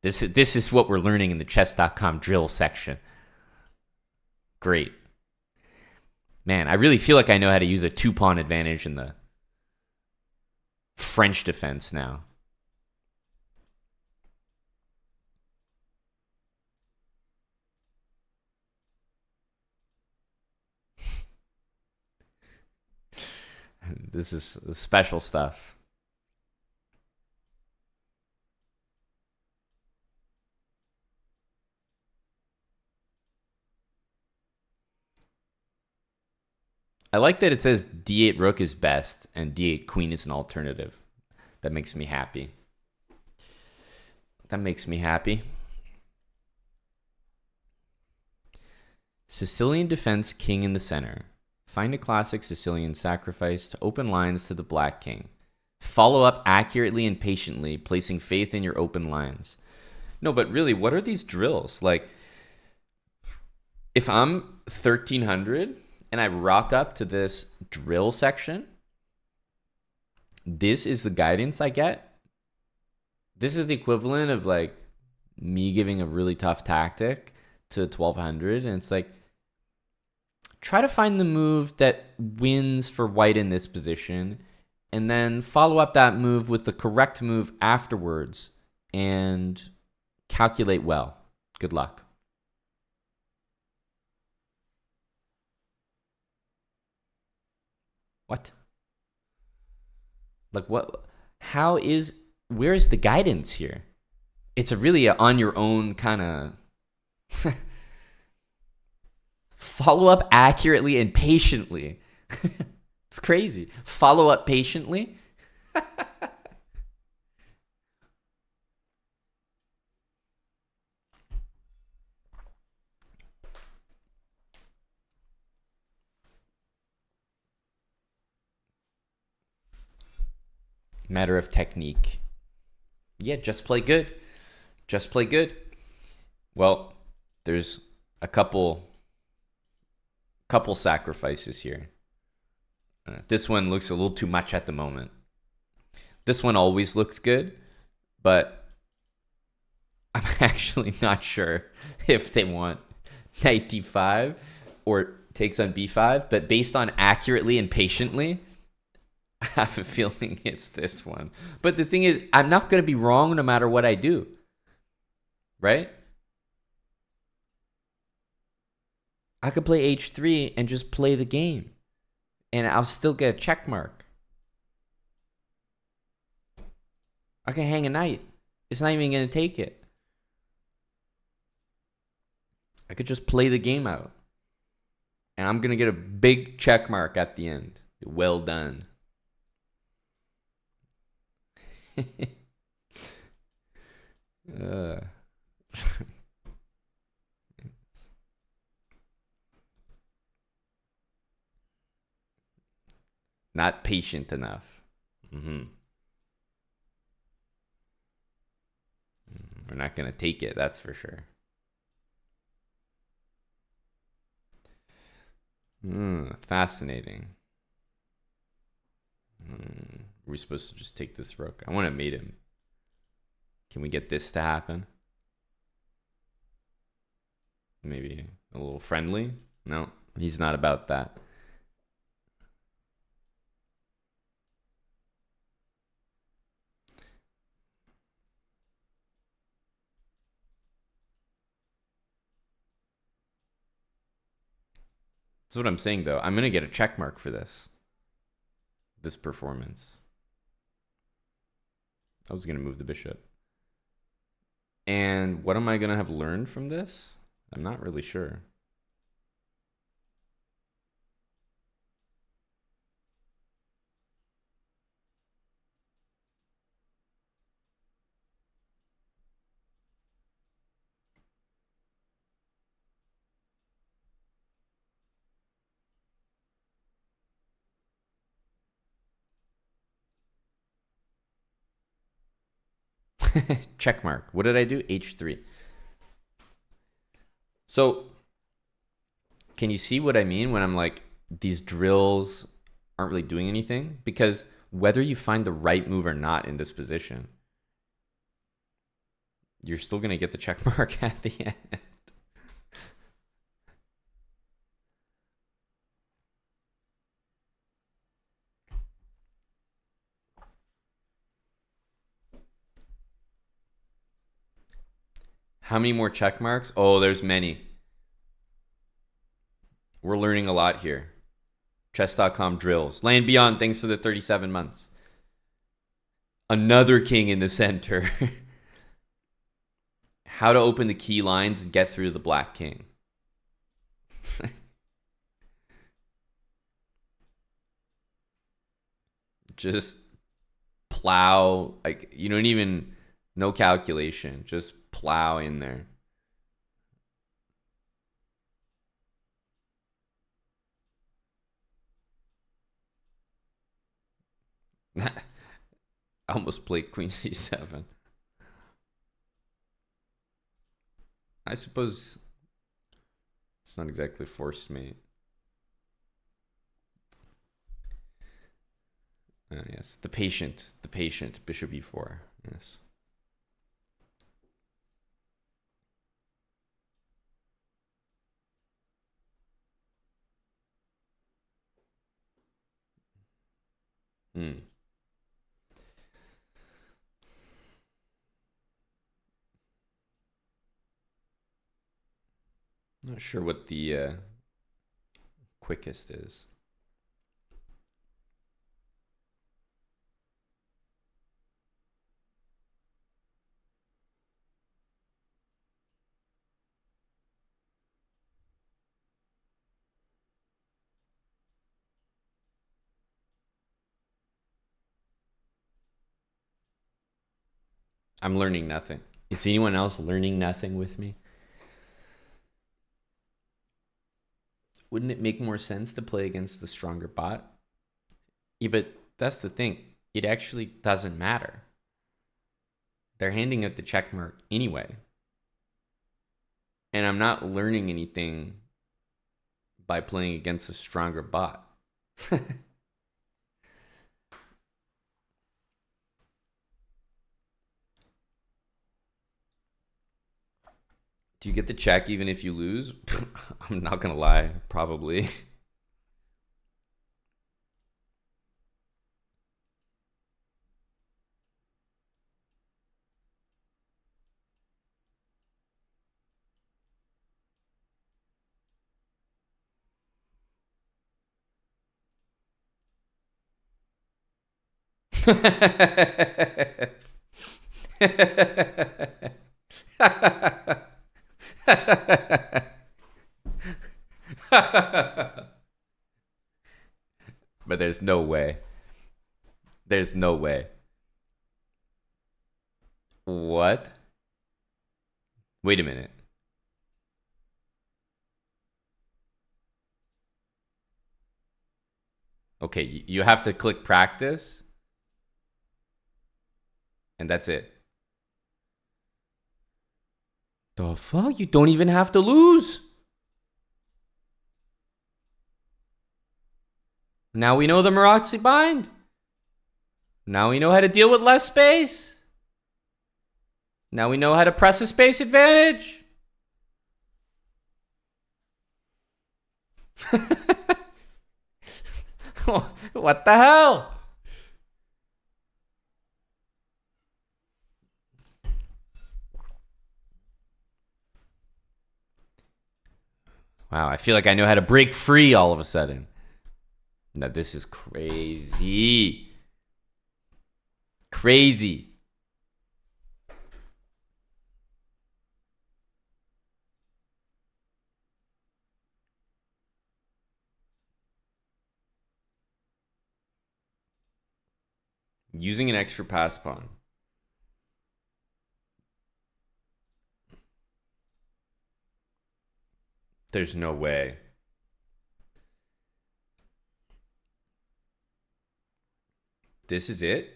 This is what we're learning in the chess.com drill section. Great. Man, I really feel like I know how to use a 2-pawn advantage in the French defense now. This is special stuff. I like that it says D8 rook is best and D8 queen is an alternative. That makes me happy. That makes me happy. Sicilian defense, king in the center. Find a classic Sicilian sacrifice to open lines to the black king. Follow up accurately and patiently, placing faith in your open lines. No, but really, what are these drills? Like, if I'm 1300 and I rock up to this drill section, this is the guidance I get. This is the equivalent of like me giving a really tough tactic to 1200, and it's like, try to find the move that wins for white in this position, and then follow up that move with the correct move afterwards and calculate well. Good luck. What? Like what? How is, where's the guidance here? It's a really on your own kind of follow up accurately and patiently. It's crazy. Follow up patiently. Matter of technique. Yeah, just play good. Just play good. Well, there's a couple sacrifices here. This one looks a little too much at the moment. This one always looks good, but I'm actually not sure if they want knight d5 or takes on b5, but based on accurately and patiently, I have a feeling it's this one. But the thing is, I'm not going to be wrong no matter what I do. Right? I could play h3 and just play the game, and I'll still get a check mark. I can hang a knight. It's not even going to take it. I could just play the game out, and I'm going to get a big check mark at the end. Well done. Not patient enough. We're not going to take it, that's for sure. Fascinating. Are we supposed to just take this rook? I want to mate him. Can we get this to happen? Maybe a little friendly? No, he's not about that. That's what I'm saying, though. I'm going to get a check mark for this performance. I was going to move the bishop. And what am I going to have learned from this? I'm not really sure. Check mark. What did I do? H3. So, can you see what I mean when I'm like, these drills aren't really doing anything? Because whether you find the right move or not in this position, you're still going to get the check mark at the end. How many more check marks? Oh, there's many. We're learning a lot here. Chess.com drills. Land Beyond, thanks for the 37 months. Another king in the center. How to open the key lines and get through the black king. Just plow. Like, you don't even, no calculation. Just plow in there. I almost played queen c7. I suppose it's not exactly forced mate. Yes, the patient, bishop e4. Yes. Hmm. Not sure what the quickest is. I'm learning nothing. Is anyone else learning nothing with me? Wouldn't it make more sense to play against the stronger bot? Yeah, but that's the thing. It actually doesn't matter. They're handing out the check mark anyway. And I'm not learning anything by playing against a stronger bot. Do you get the check even if you lose? I'm not gonna lie, probably. But there's no way. There's no way. What? Wait a minute. Okay, you have to click practice, and that's it. The fuck? You don't even have to lose. Now we know the Maroczy bind. Now we know how to deal with less space. Now we know how to press a space advantage. What the hell? Wow, I feel like I know how to break free all of a sudden. Now this is crazy. Crazy. Using an extra pass pawn. There's no way. This is it?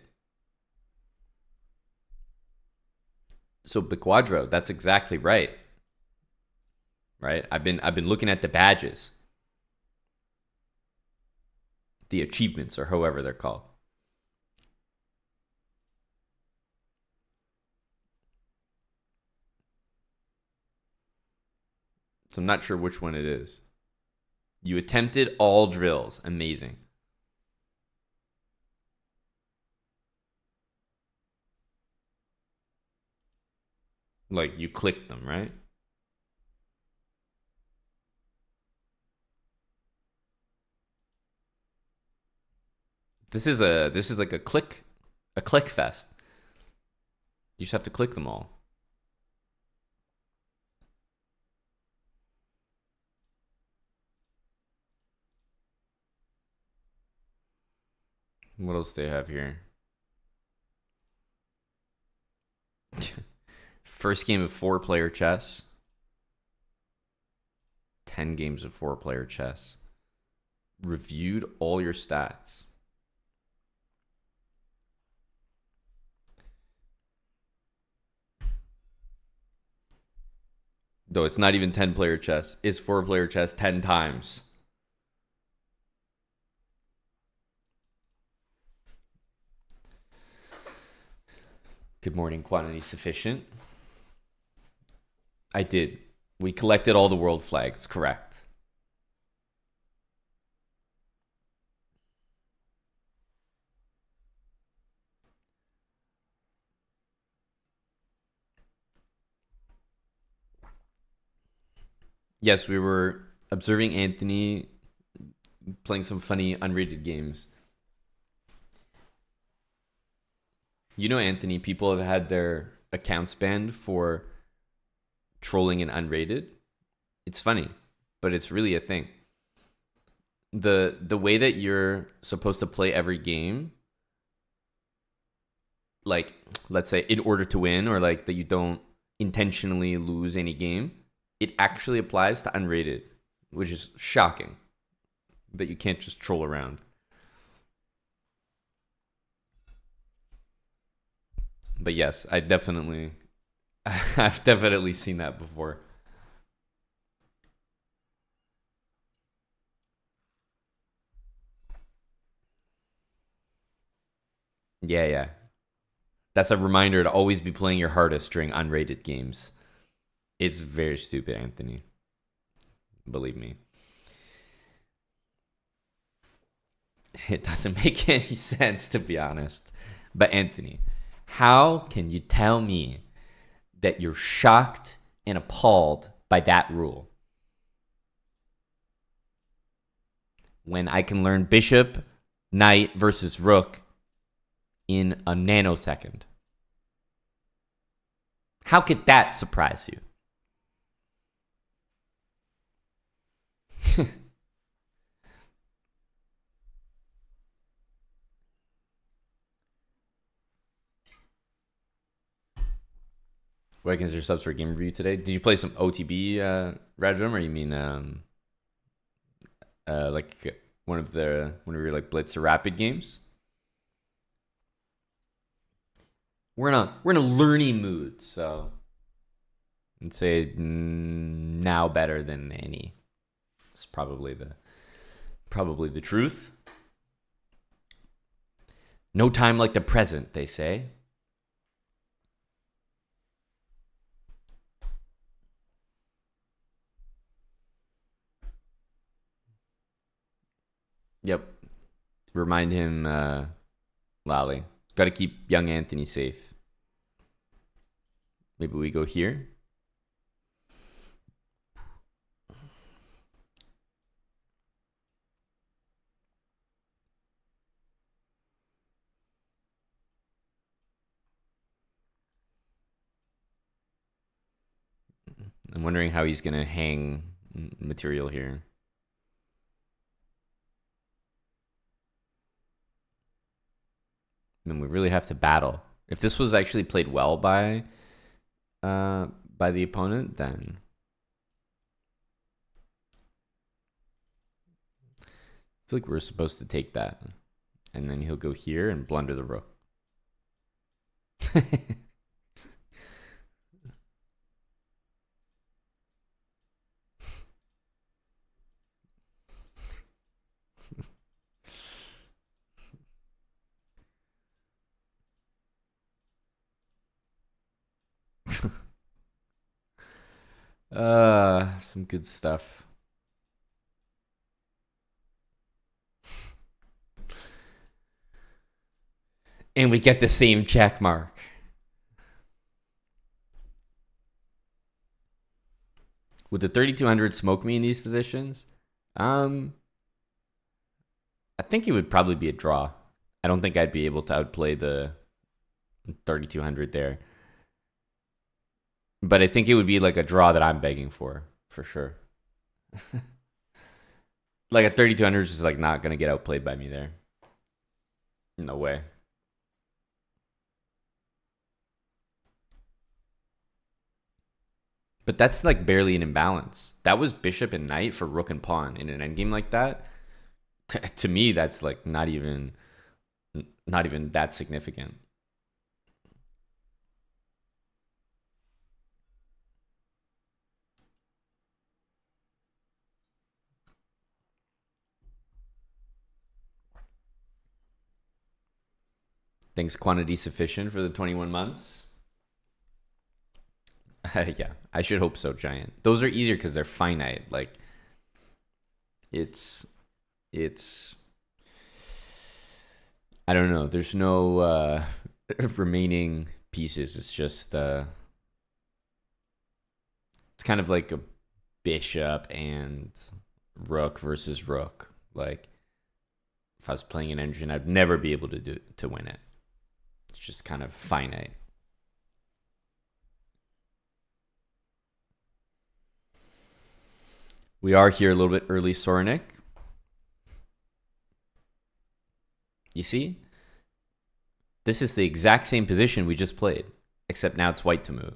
So Biquadro, that's exactly right. Right? I've been looking at the badges. The achievements, or however they're called. So I'm not sure which one it is. You attempted all drills. Amazing. Like, you clicked them, right? This is like a click fest. You just have to click them all. What else do they have here? First game of 4-player chess. 10 games of 4-player chess. Reviewed all your stats. Though it's not even 10-player chess. It's 4-player chess 10 times. Good morning, quantity sufficient. I did. We collected all the world flags, correct. Yes, we were observing Anthony playing some funny unrated games. You know, Anthony, people have had their accounts banned for trolling and unrated. It's funny, but it's really a thing. The way that you're supposed to play every game, like let's say in order to win, or like that you don't intentionally lose any game, it actually applies to unrated, which is shocking that you can't just troll around. But yes, I've definitely seen that before. Yeah, yeah. That's a reminder to always be playing your hardest during unrated games. It's very stupid, Anthony. Believe me. It doesn't make any sense, to be honest. But Anthony, how can you tell me that you're shocked and appalled by that rule when I can learn bishop, knight versus rook in a nanosecond? How could that surprise you? Where can your subs for game review today? Did you play some OTB, Rajam, or you mean like one of your like Blitz or Rapid games? We're in a learning mood, so I'd say now better than any. It's probably the truth. No time like the present, they say. Yep. Remind him, Lally. Got to keep young Anthony safe. Maybe we go here. I'm wondering how he's going to hang material here. I mean, we really have to battle. If this was actually played well by the opponent, then I feel like we're supposed to take that. And then he'll go here and blunder the rook. Some good stuff. And we get the same check mark. Would the 3200 smoke me in these positions? I think it would probably be a draw. I don't think I'd be able to outplay the 3200 there. But I think it would be like a draw that I'm begging for sure. Like a 3200 is just like not going to get outplayed by me there. No way. But that's like barely an imbalance. That was bishop and knight for rook and pawn in an endgame like that. To me, that's like not even that significant. Thinks quantity sufficient for the 21 months. Yeah, I should hope so, Giant. Those are easier because they're finite. Like, it's I don't know. There's no remaining pieces. It's just it's kind of like a bishop and rook versus rook. Like, if I was playing an engine, I'd never be able to win it. It's just kind of finite. We are here a little bit early, Sornik. You see? This is the exact same position we just played, except now it's white to move.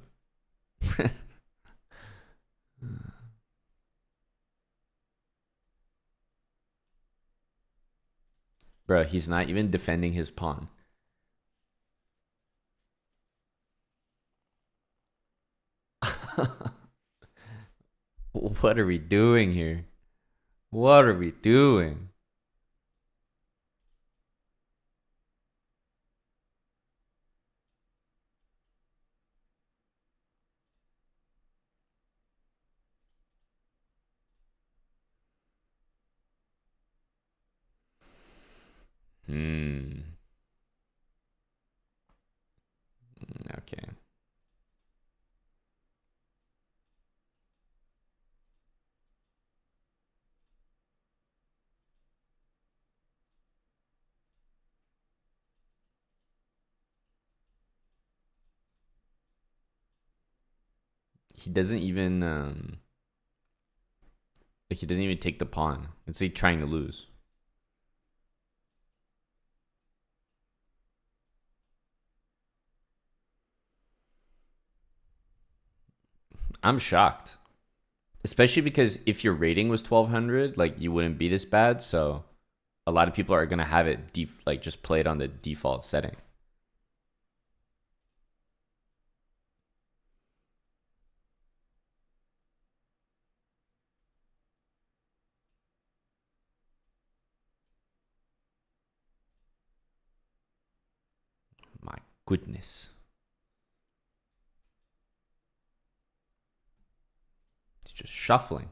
Bro, he's not even defending his pawn. What are we doing here? What are we doing? Okay. He doesn't even he doesn't even take the pawn. It's like trying to lose. I'm shocked. Especially because if your rating was 1200, like, you wouldn't be this bad, so a lot of people are going to have it like just play it on the default setting. My goodness. It's just shuffling.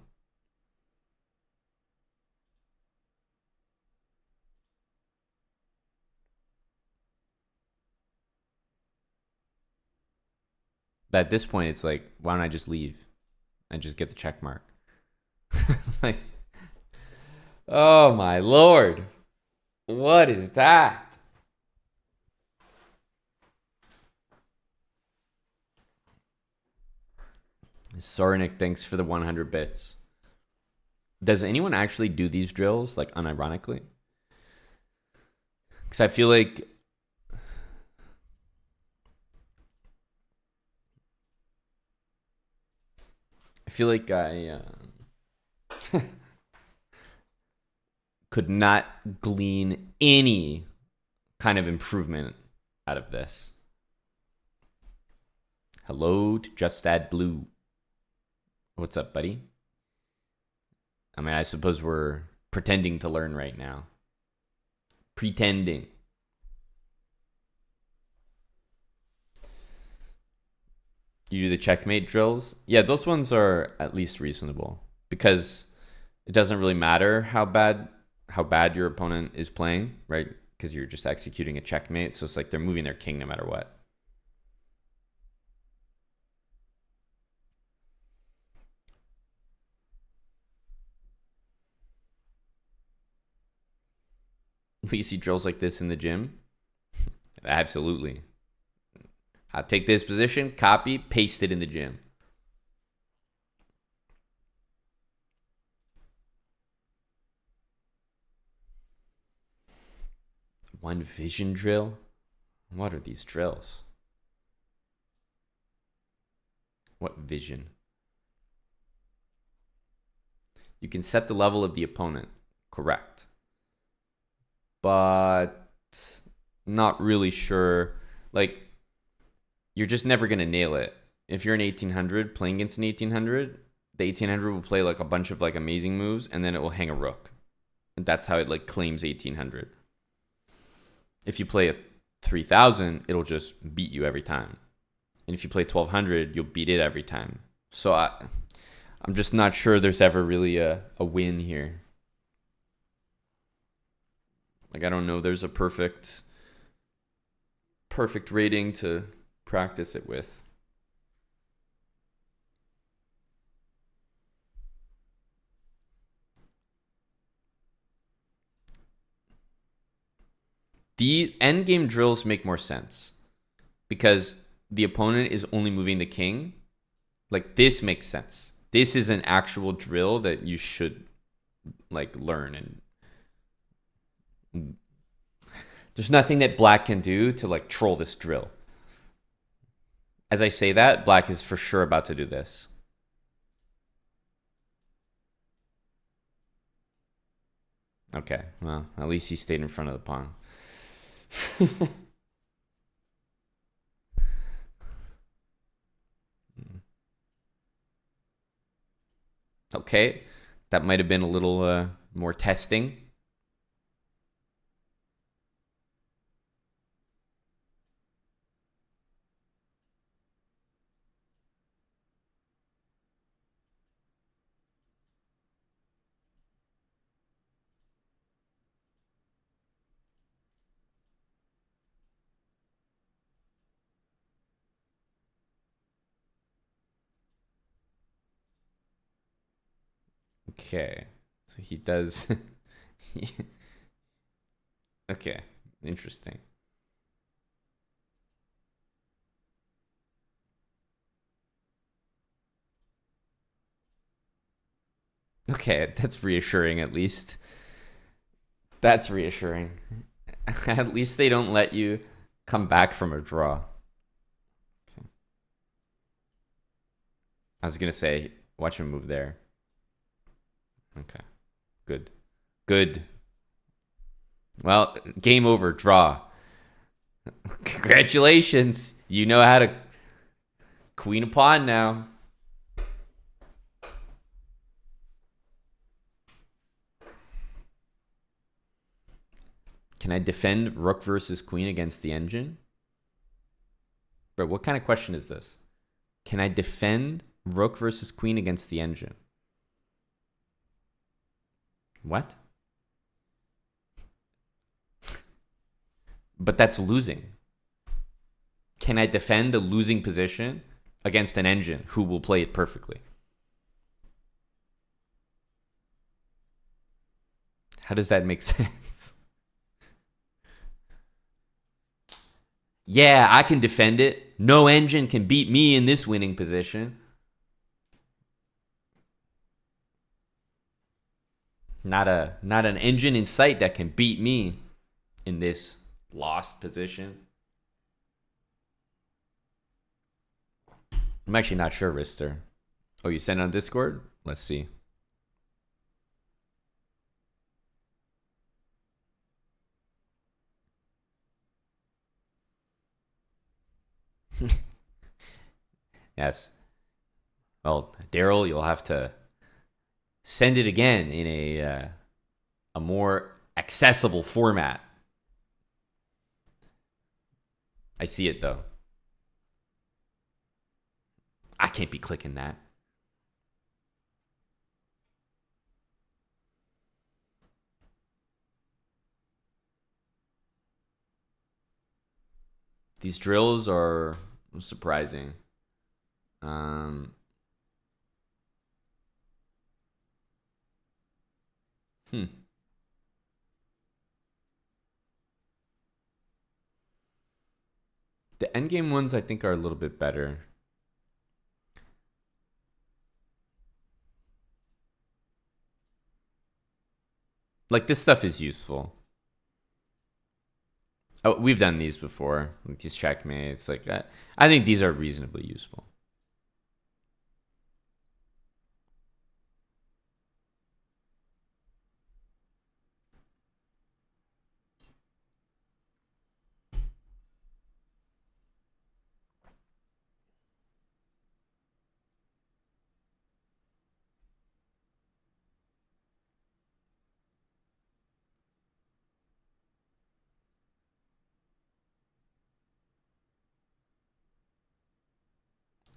But at this point, it's like, why don't I just leave and just get the check mark? Like, oh my lord. What is that? Sornik, thanks for the 100 bits. Does anyone actually do these drills, like, unironically? Because I feel like I could not glean any kind of improvement out of this. Hello to Just Add Blue. What's up, buddy? I mean, I suppose we're pretending to learn right now. Pretending. You do the checkmate drills? Yeah, those ones are at least reasonable, because it doesn't really matter how bad your opponent is playing, right? Because you're just executing a checkmate, so it's like they're moving their king no matter what. You see drills like this in the gym? Absolutely. I'll take this position, copy, paste it in the gym. One vision drill? What are these drills? What vision? You can set the level of the opponent, correct. But not really sure. Like, you're just never going to nail it. If you're an 1800 playing against an 1800, the 1800 will play like a bunch of like amazing moves, and then it will hang a rook. And that's how it like claims 1800. If you play 3,000, it'll just beat you every time. And if you play 1,200, you'll beat it every time. So I'm just not sure there's ever really a win here. Like, I don't know there's a perfect rating to practice it with. The endgame drills make more sense because the opponent is only moving the king. Like, this makes sense. This is an actual drill that you should like learn, and there's nothing that black can do to like troll this drill. As I say that, black is for sure about to do this. Okay, well, at least he stayed in front of the pawn. Okay, that might have been a little more testing. Okay, so he does. Okay, interesting. Okay, that's reassuring at least. That's reassuring. At least they don't let you come back from a draw. Okay. I was gonna say, watch him move there. Okay, good. Good. Well, game over, draw. Congratulations. You know how to queen a pawn now. Can I defend rook versus queen against the engine? Bro, what kind of question is this? Can I defend rook versus queen against the engine? What? But that's losing. Can I defend a losing position against an engine who will play it perfectly? How does that make sense? Yeah, I can defend it. No engine can beat me in this winning position. Not an engine in sight that can beat me in this lost position. I'm actually not sure, Rister. Oh, you sent it on Discord? Let's see. Yes. Well, Daryl, you'll have to send it again in a more accessible format. I see it though. I can't be clicking that. These drills are surprising. Hmm. The endgame ones I think are a little bit better. Like, this stuff is useful. Oh, we've done these before, like these checkmates. Like, I think these are reasonably useful.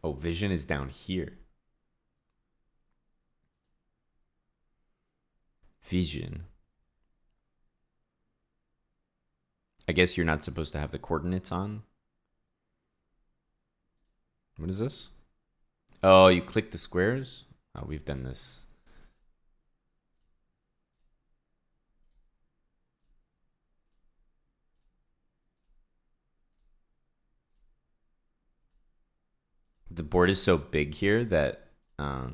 Oh, vision is down here. Vision. I guess you're not supposed to have the coordinates on. What is this? Oh, you click the squares? Oh, we've done this. The board is so big here that I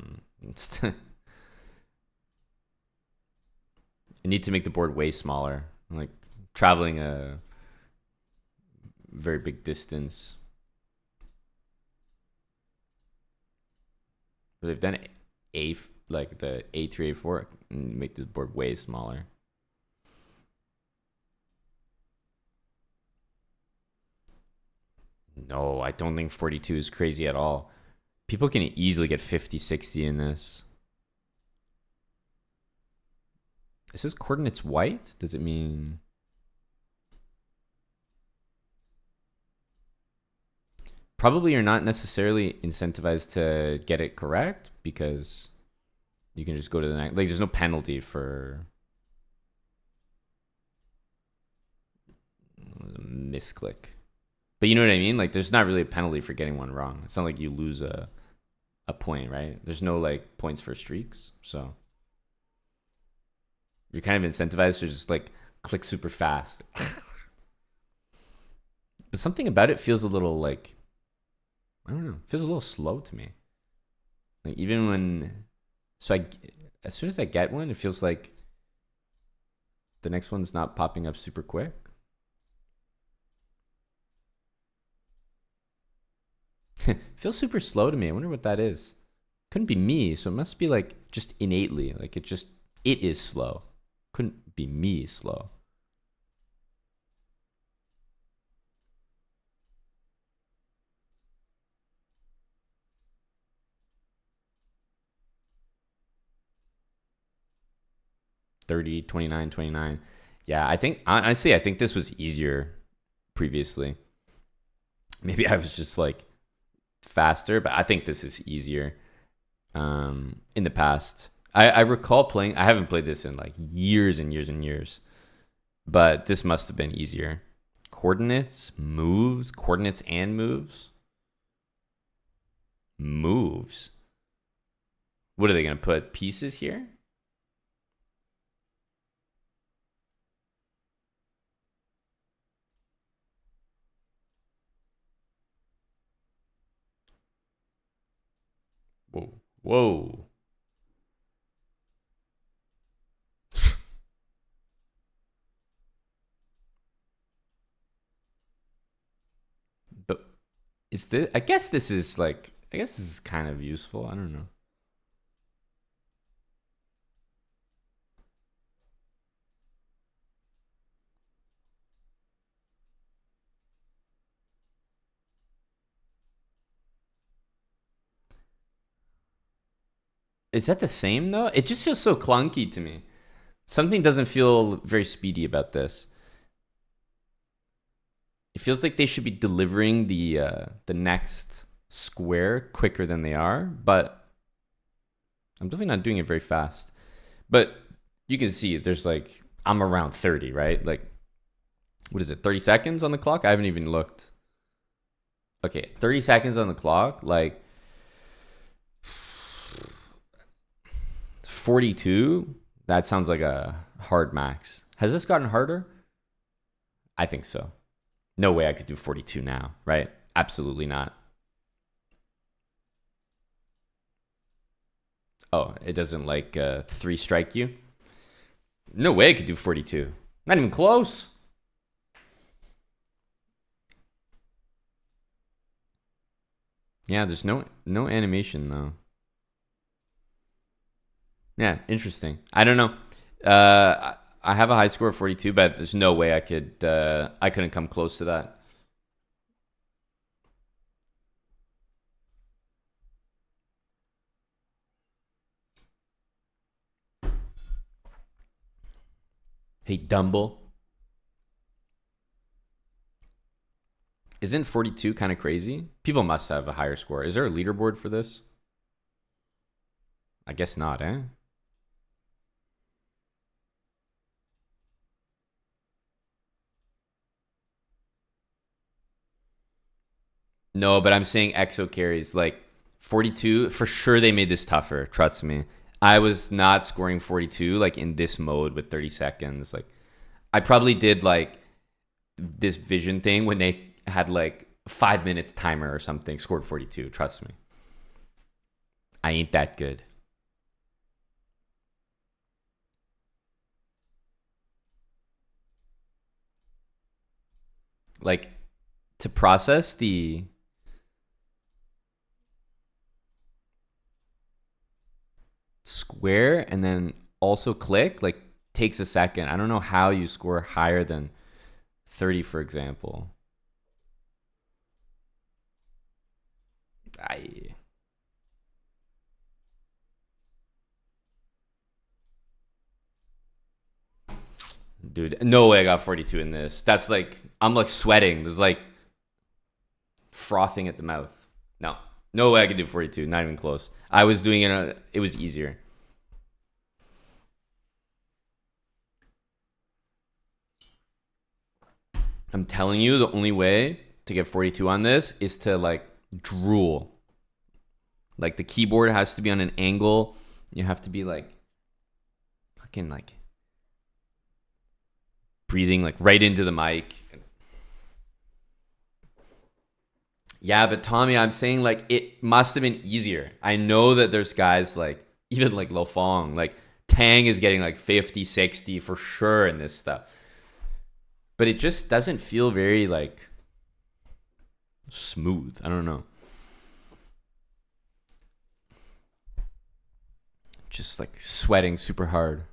need to make the board way smaller. Like traveling a very big distance. But they've done like the A3, A4, and make the board way smaller. No, I don't think 42 is crazy at all. People can easily get 50, 60 in this. Is this coordinates white? Does it mean... Probably you're not necessarily incentivized to get it correct because you can just go to the next. Like, there's no penalty for misclick. But you know what I mean? Like, there's not really a penalty for getting one wrong. It's not like you lose a point, right? There's no, like, points for streaks. So you're kind of incentivized to just, like, click super fast. But something about it feels a little, like... I don't know. It feels a little slow to me. Like even when, as soon as I get one, it feels like the next one's not popping up super quick. It feels super slow to me. I wonder what that is. Couldn't be me, so it must be like just innately. Like it is slow. Couldn't be me slow. $30, $29, $29. Yeah, I think honestly, I think this was easier previously. Maybe I was just like faster, but I think this is easier. In the past, I recall playing. I haven't played this in like years and years and years, but this must have been easier. Coordinates, moves, coordinates and moves. Moves. What are they gonna put pieces here? Whoa, whoa. But is this? I guess this is like. I guess this is kind of useful. I don't know. Is that the same though? It just feels so clunky to me. Something doesn't feel very speedy about this. It feels like they should be delivering the next square quicker than they are, but I'm definitely not doing it very fast. But you can see there's like I'm around 30, right? Like what is it? 30 seconds on the clock? I haven't even looked. Okay, 30 seconds on the clock, like 42. That sounds like a hard max. Has this gotten harder? I think so. No way I could do 42 now, right? Absolutely not. Oh, it doesn't like three strike you? No way I could do 42. Not even close. Yeah, there's no animation though. Yeah, interesting. I don't know. I have a high score of 42, but there's no way I couldn't come close to that. Hey, Dumble. Isn't 42 kind of crazy? People must have a higher score. Is there a leaderboard for this? I guess not, eh? No, but I'm saying exo carries. Like 42, for sure they made this tougher. Trust me. I was not scoring 42 like in this mode with 30 seconds. Like I probably did like this vision thing when they had like 5 minutes timer or something, scored 42. Trust me. I ain't that good. Like to process the square and then also click like takes a second. I don't know how you score higher than 30, for example. Dude, no way I got 42 in this. That's like I'm like sweating. There's like frothing at the mouth. No. No way I could do 42. Not even close. I was doing it. It was easier. I'm telling you, the only way to get 42 on this is to like drool. Like the keyboard has to be on an angle. You have to be like fucking like breathing like right into the mic. Yeah, but Tommy, I'm saying like it must have been easier. I know that there's guys like even like Lo Fong, like Tang is getting like 50, 60 for sure in this stuff. But it just doesn't feel very like smooth. I don't know. Just like sweating super hard.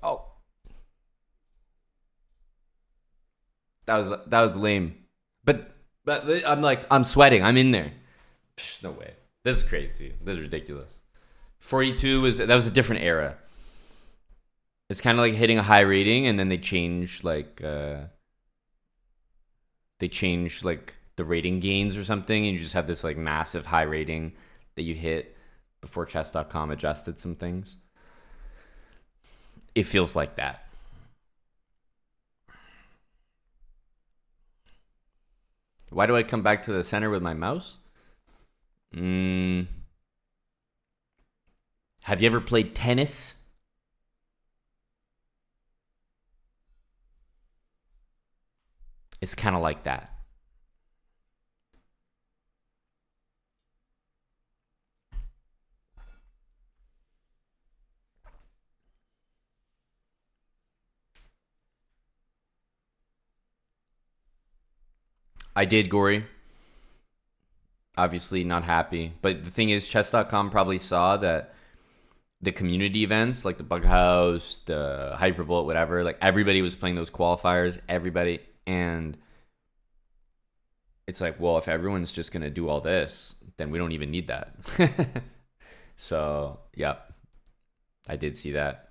Oh, that was lame. But I'm like I'm sweating. I'm in there. Psh, no way. This is crazy. This is ridiculous. 42 was a different era. It's kind of like hitting a high rating and then they change like the rating gains or something and you just have this like massive high rating that you hit before chess.com adjusted some things. It feels like that. Why do I come back to the center with my mouse? Have you ever played tennis? It's kind of like that. I did, Gory. Obviously not happy. But the thing is, chess.com probably saw that the community events, like the Bug House, the Hyperbolt, whatever, like everybody was playing those qualifiers, everybody. And it's like, well, if everyone's just going to do all this, then we don't even need that. So, yeah, I did see that.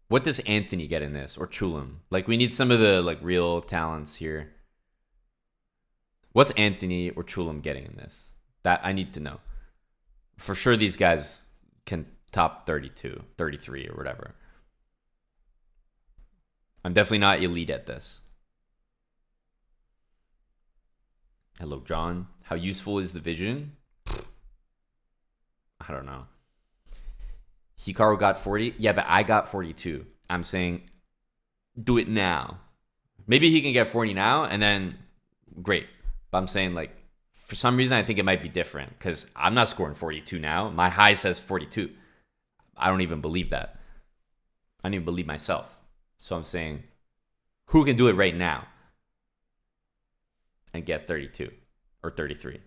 What does Anthony get in this or Chulam? Like, we need some of the like real talents here. What's Anthony or Chulam getting in this? That I need to know. For sure, these guys can top 32, 33 or whatever. I'm definitely not elite at this. Hello, John. How useful is the vision? I don't know. Hikaru got 40. Yeah, but I got 42. I'm saying do it now. Maybe he can get 40 now and then great. But I'm saying like for some reason I think it might be different because I'm not scoring 42 now. My high says 42. I don't even believe that. I don't even believe myself. So I'm saying who can do it right now? and get 32 or 33.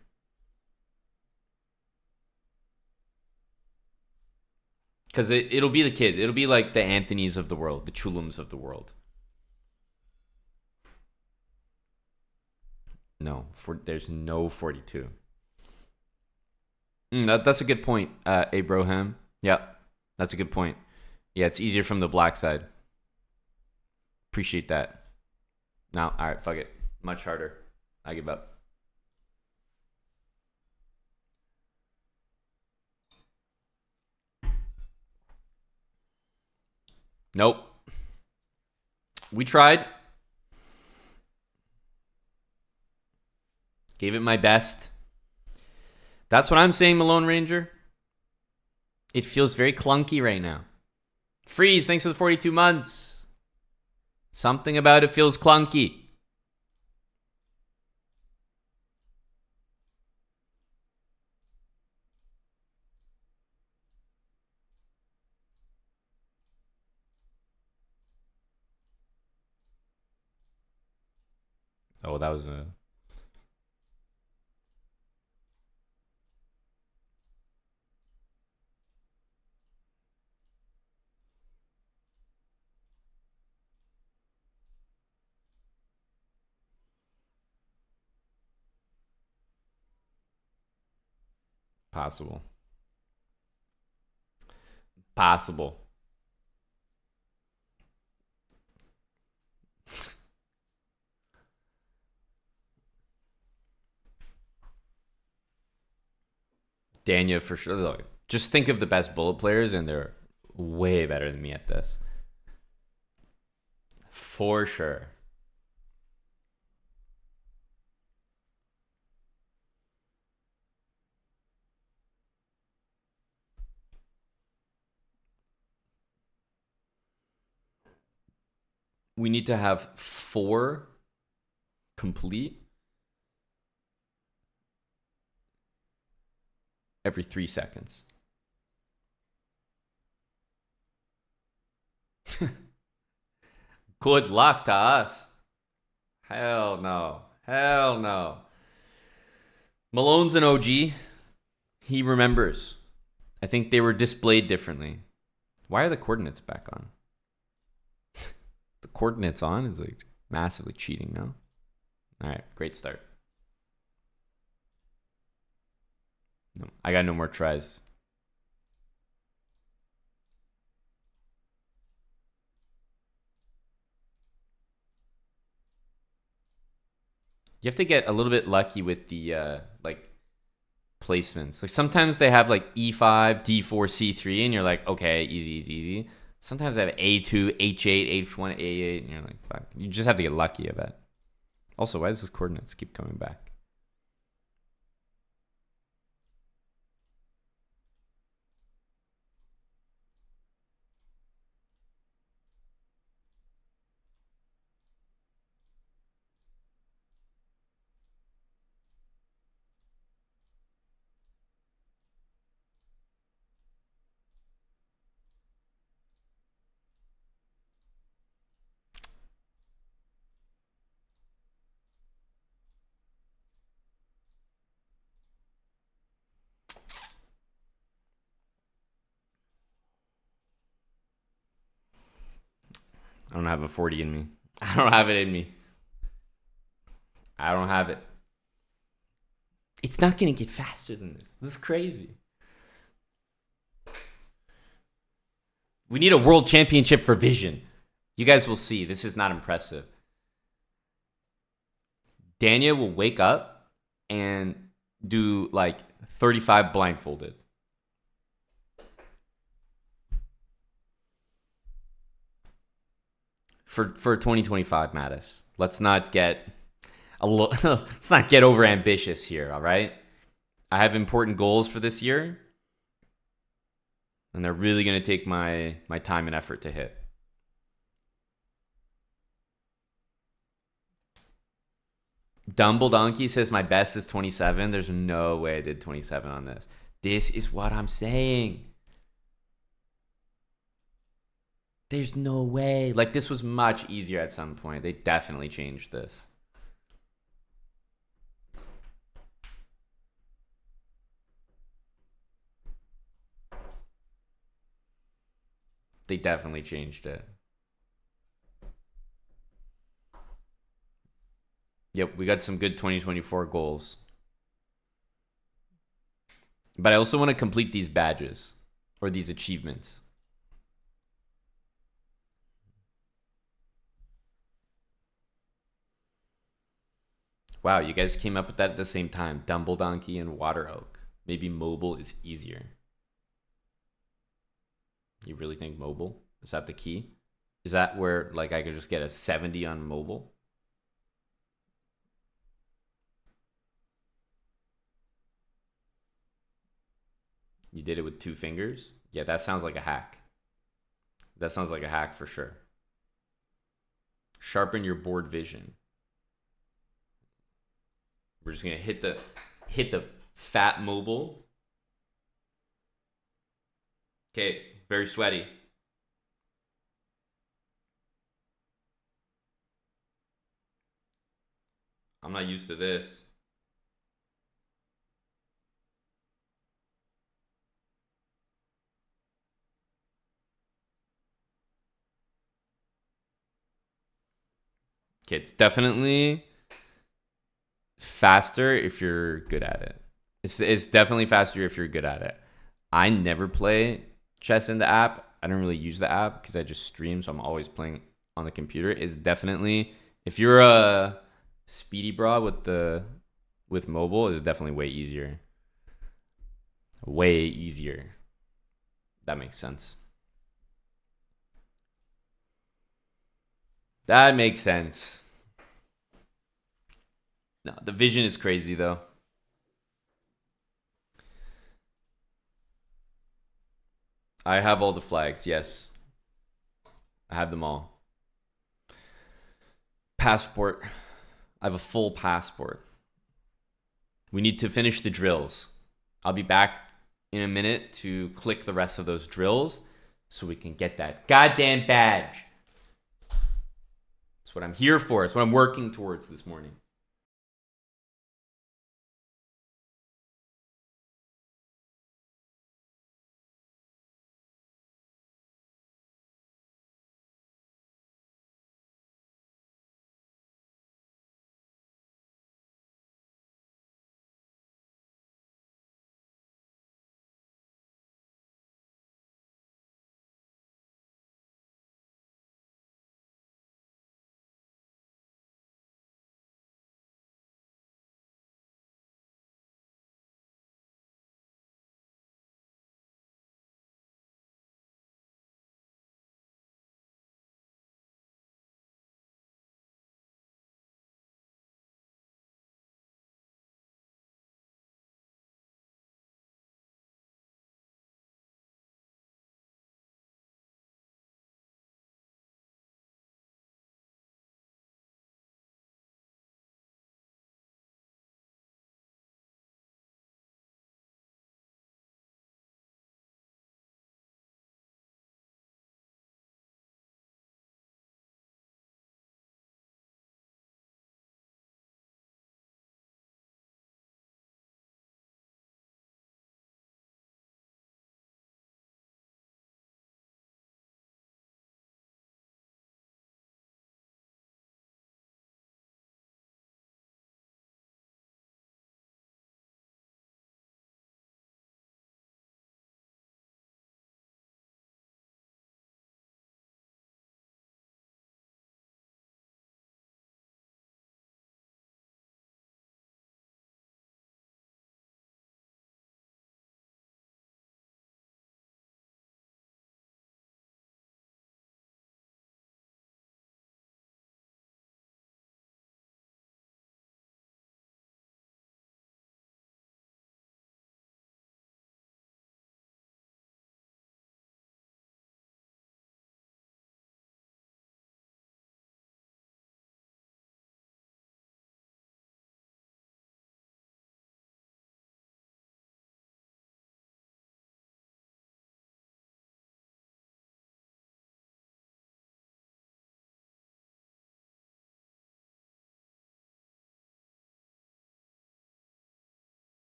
Because it'll be the kids. It'll be like the Anthonys of the world, the Chulums of the world. No, there's no 42. That's a good point, Abraham. Yeah, that's a good point. Yeah, it's easier from the black side. Appreciate that. Now, all right, fuck it. Much harder. I give up. Nope. We tried. Gave it my best. That's what I'm saying, Malone Ranger. It feels very clunky right now. Freeze, thanks for the 42 months. Something about it feels clunky. Oh, that was a... Possible. Dania for sure. Look, just think of the best bullet players, and they're way better than me at this. For sure. We need to have 4 complete every 3 seconds. Good luck to us. Hell no. Hell no. Malone's an OG. He remembers. I think they were displayed differently. Why are the coordinates back on? The coordinates on is like massively cheating now. All right, great start. No, I got no more tries. You have to get a little bit lucky with the like placements. Like sometimes they have like E5, D4, C3, and you're like, okay, easy. Sometimes I have A2, H8, H1, A8, and you're like, fuck. You just have to get lucky, I bet. Also, why does this coordinates keep coming back? I don't have a 40 in me. I don't have it in me. I don't have it. It's not going to get faster than this. This is crazy. We need a world championship for vision. You guys will see. This is not impressive. Dania will wake up and do like 35 blindfolded. For 2025, Mattis. Let's not get let's not get over ambitious here, all right? I have important goals for this year, and they're really going to take my time and effort to hit. Dumble Donkey says my best is 27. There's no way I did 27 on this. This is what I'm saying. There's no way. Like, this was much easier at some point. They definitely changed this. They definitely changed it. Yep, we got some good 2024 goals. But I also want to complete these badges or these achievements. Wow, you guys came up with that at the same time. Dumble Donkey and Water Oak. Maybe mobile is easier. You really think mobile? Is that the key? Is that where like I could just get a 70 on mobile? You did it with 2 fingers? Yeah, that sounds like a hack. That sounds like a hack for sure. Sharpen your board vision. We're just gonna hit the fat mobile. Okay, very sweaty. I'm not used to this. Okay, it's definitely faster if you're good at it. It's definitely faster if you're good at it. I never play chess in the app. I don't really use the app because I just stream, so I'm always playing on the computer. It's definitely, if you're a speedy bra with mobile, it's definitely way easier. Way easier. That makes sense. That makes sense. No, the vision is crazy though. I have all the flags, yes. I have them all. Passport. I have a full passport. We need to finish the drills. I'll be back in a minute to click the rest of those drills so we can get that goddamn badge. That's what I'm here for. It's what I'm working towards this morning.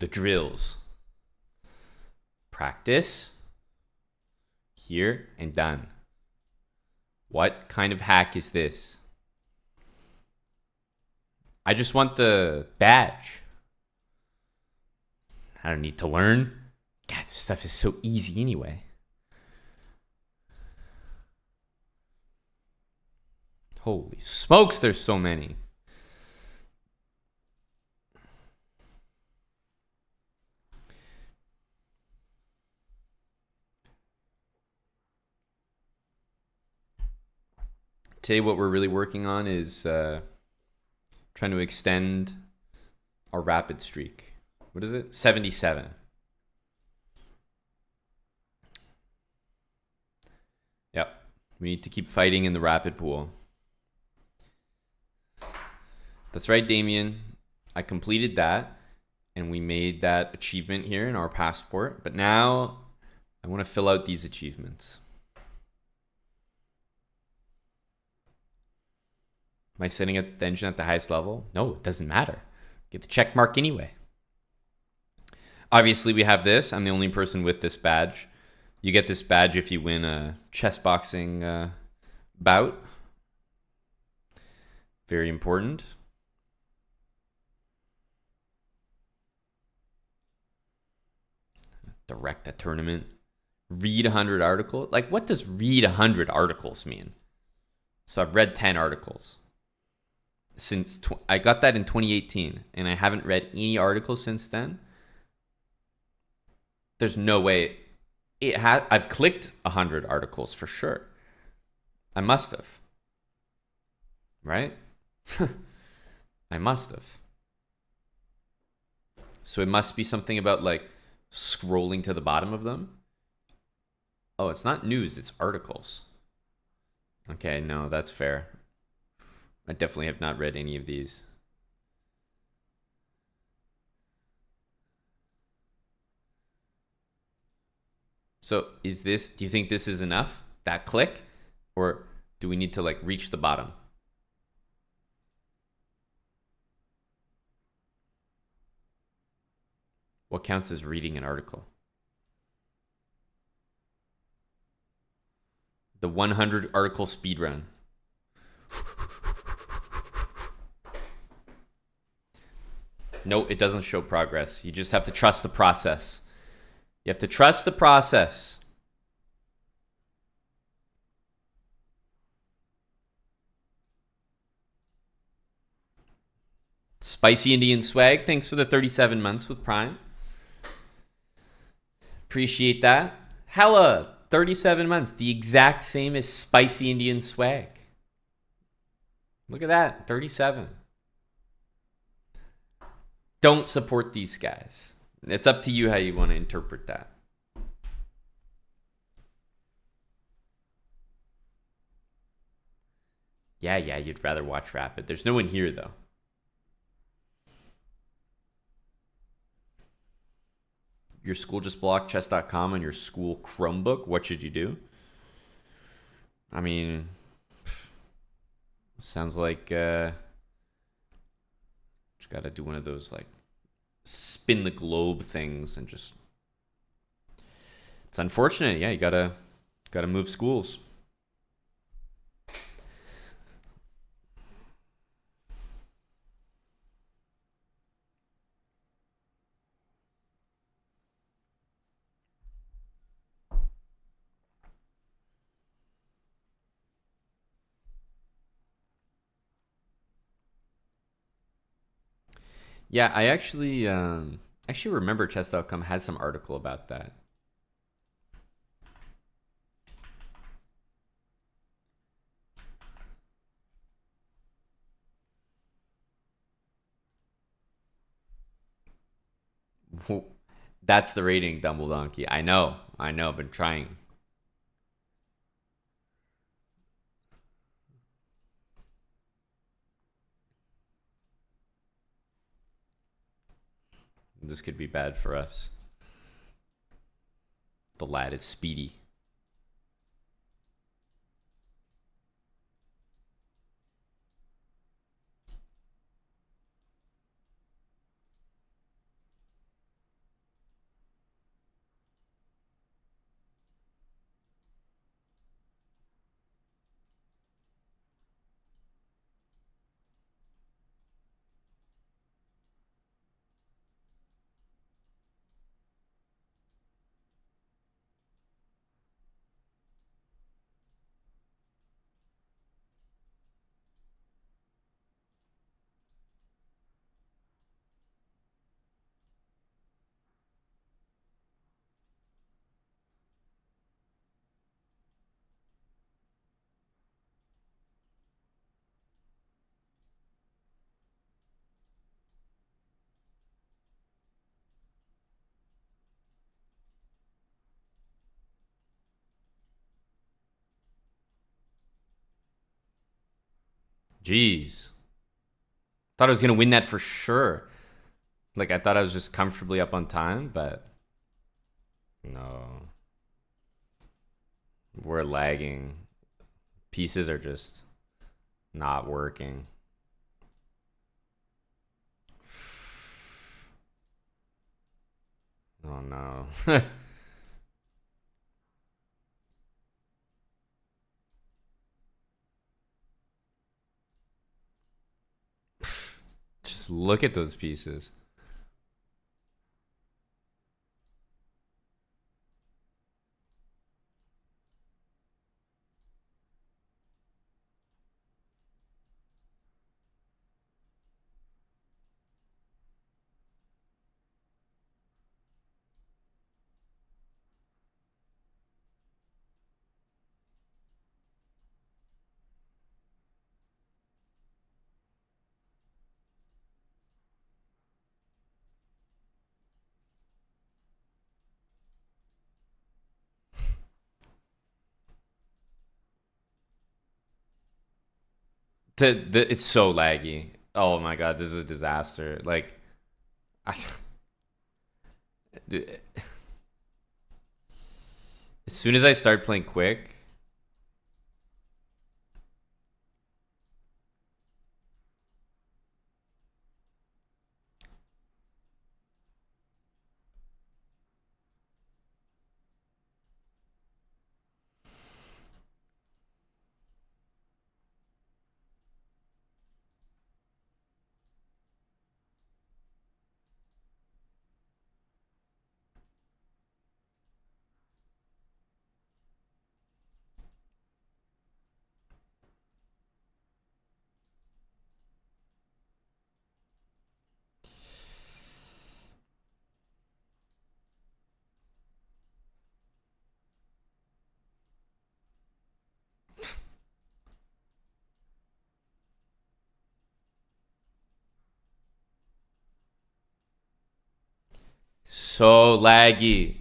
the drills. Practice. Here and done. What kind of hack is this? I just want the badge. I don't need to learn. God, this stuff is so easy anyway. Holy smokes, there's so many. Today, what we're really working on is trying to extend our rapid streak. What is it? 77. Yep. We need to keep fighting in the rapid pool. That's right, Damien. I completed that, and we made that achievement here in our passport. But now I want to fill out these achievements. Am I setting up the engine at the highest level? No, it doesn't matter. Get the check mark anyway. Obviously, we have this. I'm the only person with this badge. You get this badge if you win a chess boxing bout. Very important. Direct a tournament. Read 100 articles. Like, what does read 100 articles mean? So I've read 10 articles. I got that in 2018, and I haven't read any articles since then. There's no way. I've clicked 100 articles for sure. I must have. Right? I must have. So it must be something about like scrolling to the bottom of them. Oh, it's not news, it's articles. Okay, no, that's fair. I definitely have not read any of these. So do you think this is enough? That click? Or do we need to like reach the bottom? What counts as reading an article? The 100 article speedrun. No, it doesn't show progress. You just have to trust the process. You have to trust the process. Spicy Indian Swag, thanks for the 37 months with Prime. Appreciate that. Hella, 37 months. The exact same as Spicy Indian Swag. Look at that, 37. Don't support these guys. It's up to you how you want to interpret that. Yeah, you'd rather watch Rapid. There's no one here, though. Your school just blocked chess.com on your school Chromebook. What should you do? I mean, sounds like just got to do one of those like spin the globe things and just. It's unfortunate. Yeah, you gotta move schools. Yeah, I actually remember chess.com had some article about that. That's the rating, Dumble Donkey. I know, I've been trying. This could be bad for us. The lad is speedy. Jeez. Thought I was going to win that for sure. Like, I thought I was just comfortably up on time, but no. We're lagging. Pieces are just not working. Oh no. Just look at those pieces. It's so laggy. Oh my god, this is a disaster. Like, I, dude, as soon as I start playing quick, so laggy.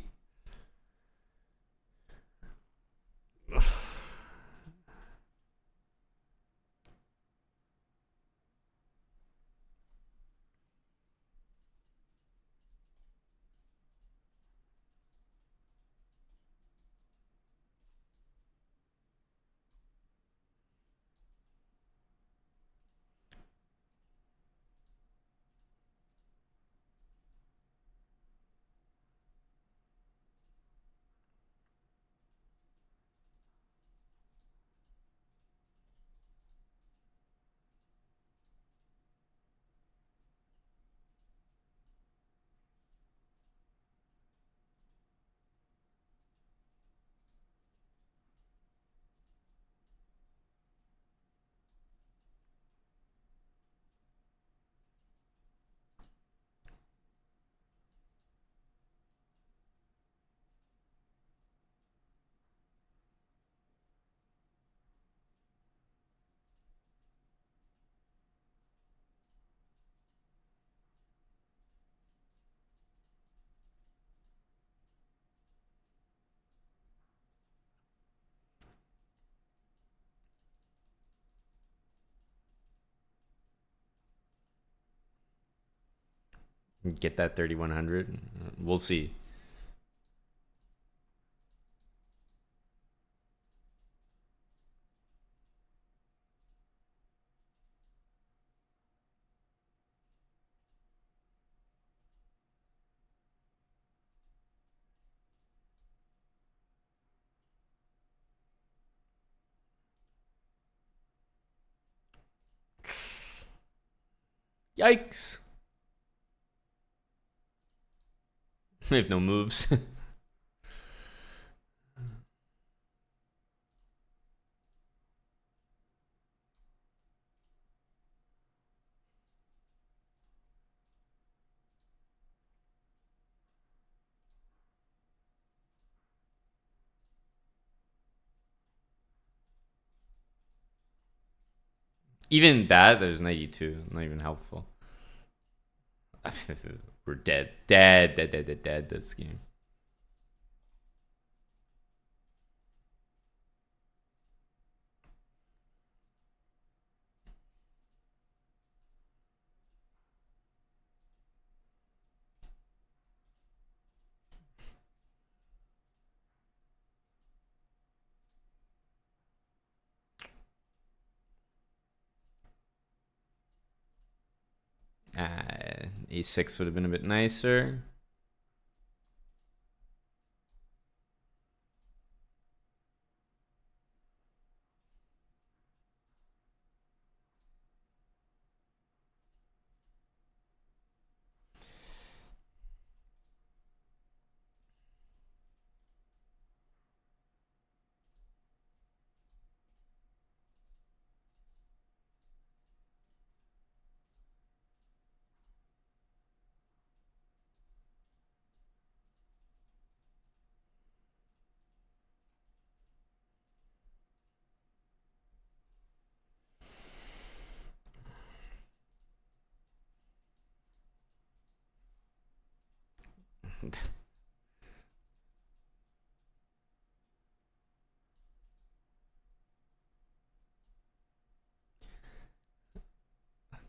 Get that 3100. We'll see. Yikes. We have no moves. Even that, there's 92. Not even helpful. We're dead. Dead this game. A6 would have been a bit nicer.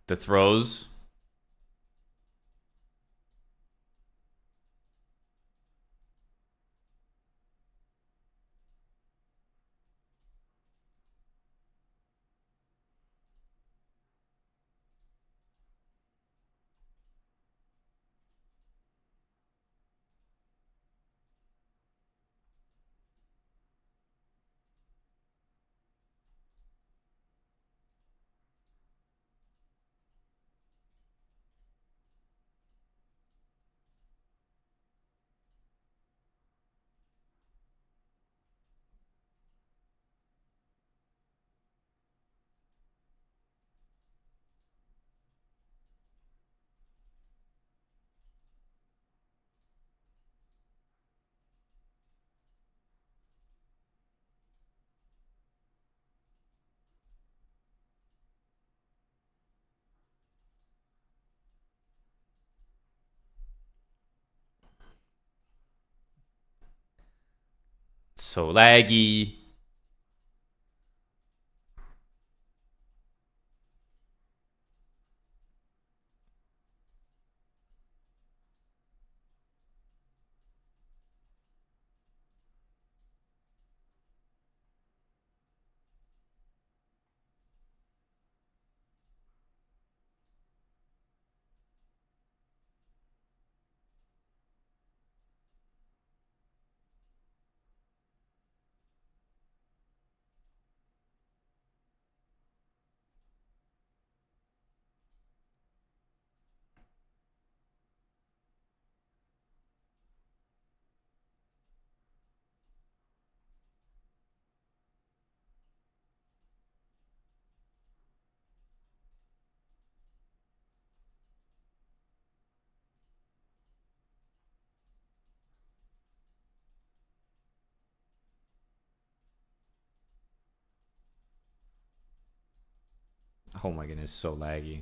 The throws. So laggy. Oh my goodness, so laggy.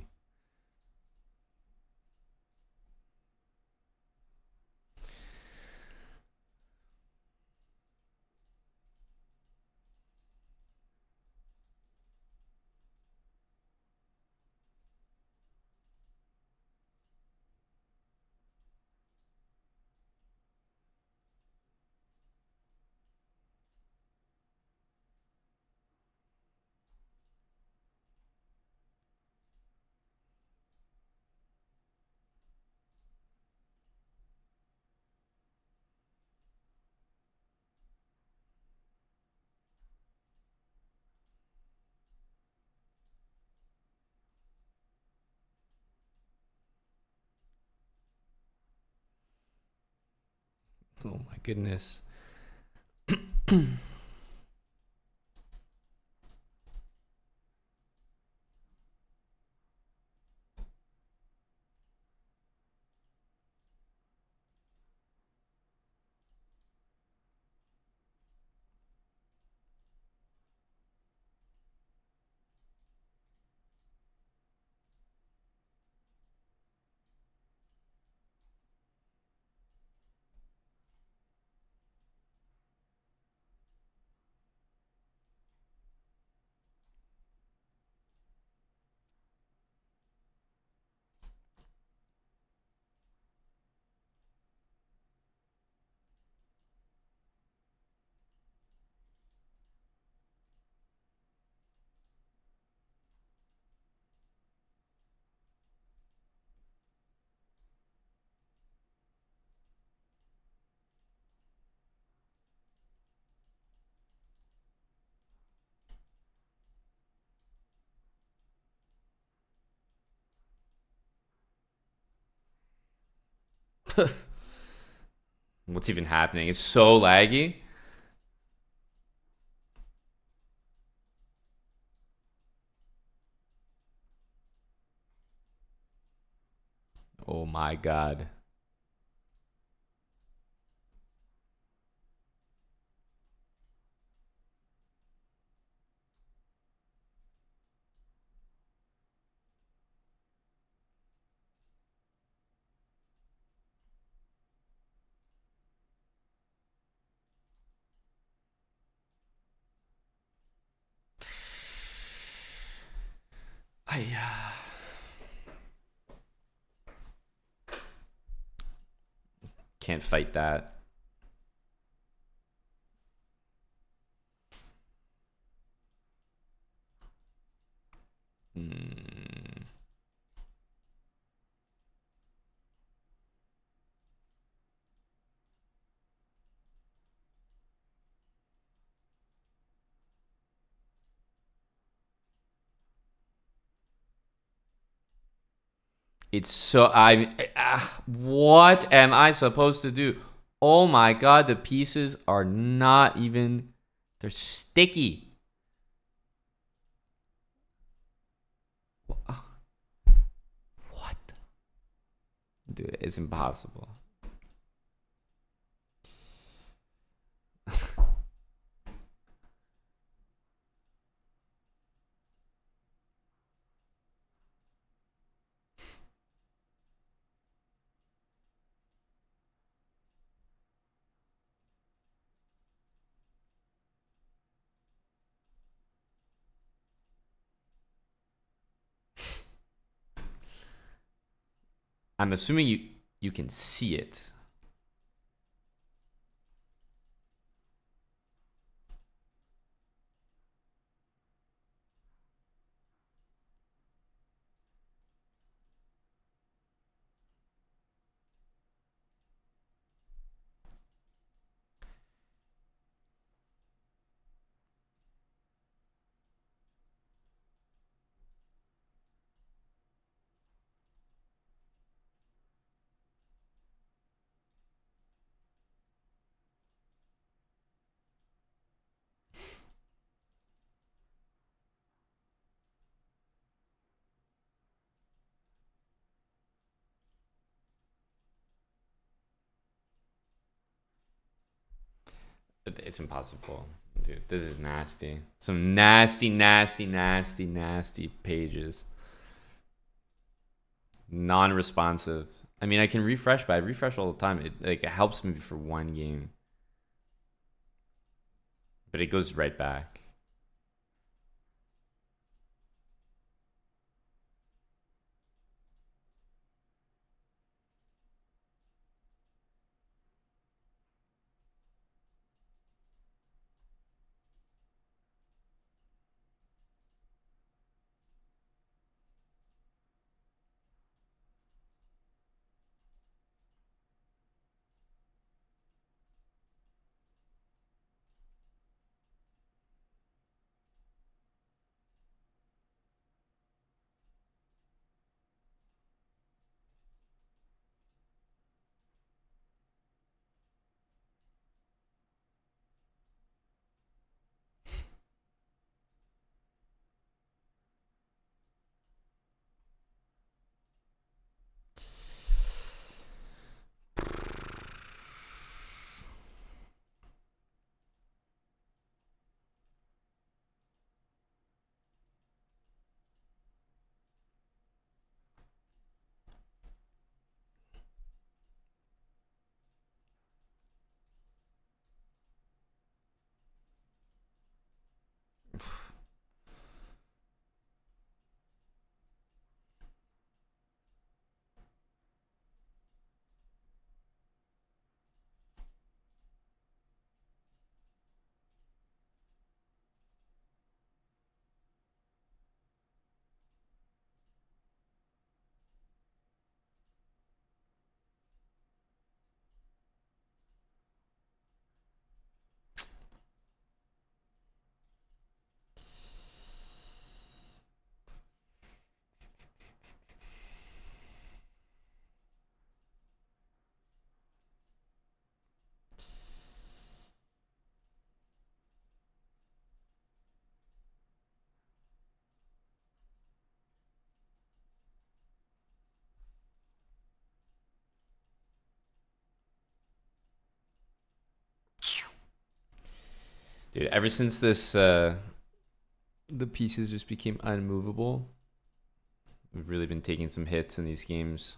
Oh my goodness. What's even happening? It's so laggy. Oh my god. I can't fight that. Hmm. It's so what am I supposed to do? Oh my god, the pieces are not even, they're sticky. What? Dude, it's impossible. I'm assuming you can see it. It's impossible. Dude, this is nasty. Some nasty, nasty, nasty, nasty pages. Non-responsive. I mean, I can refresh, but I refresh all the time. It helps me for one game, but it goes right back. Dude, ever since this, The pieces just became unmovable. we've really been taking some hits in these games.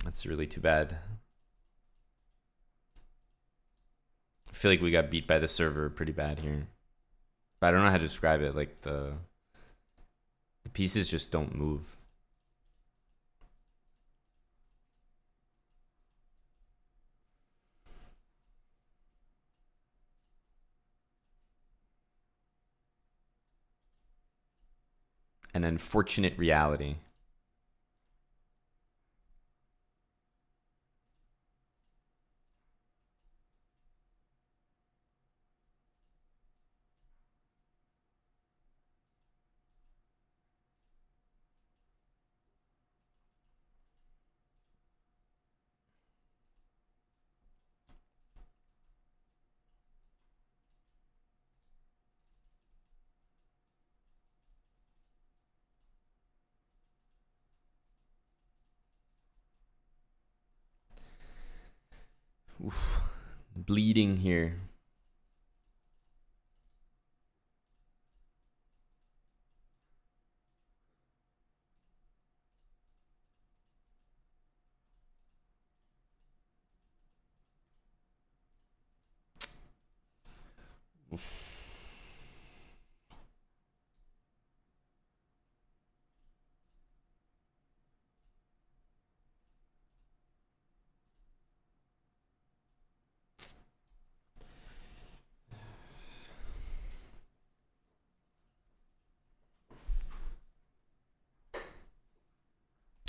That's really too bad. I feel like we got beat by the server pretty bad here. But I don't know how to describe it. Like the pieces just don't move. An unfortunate reality. Oof. Bleeding here.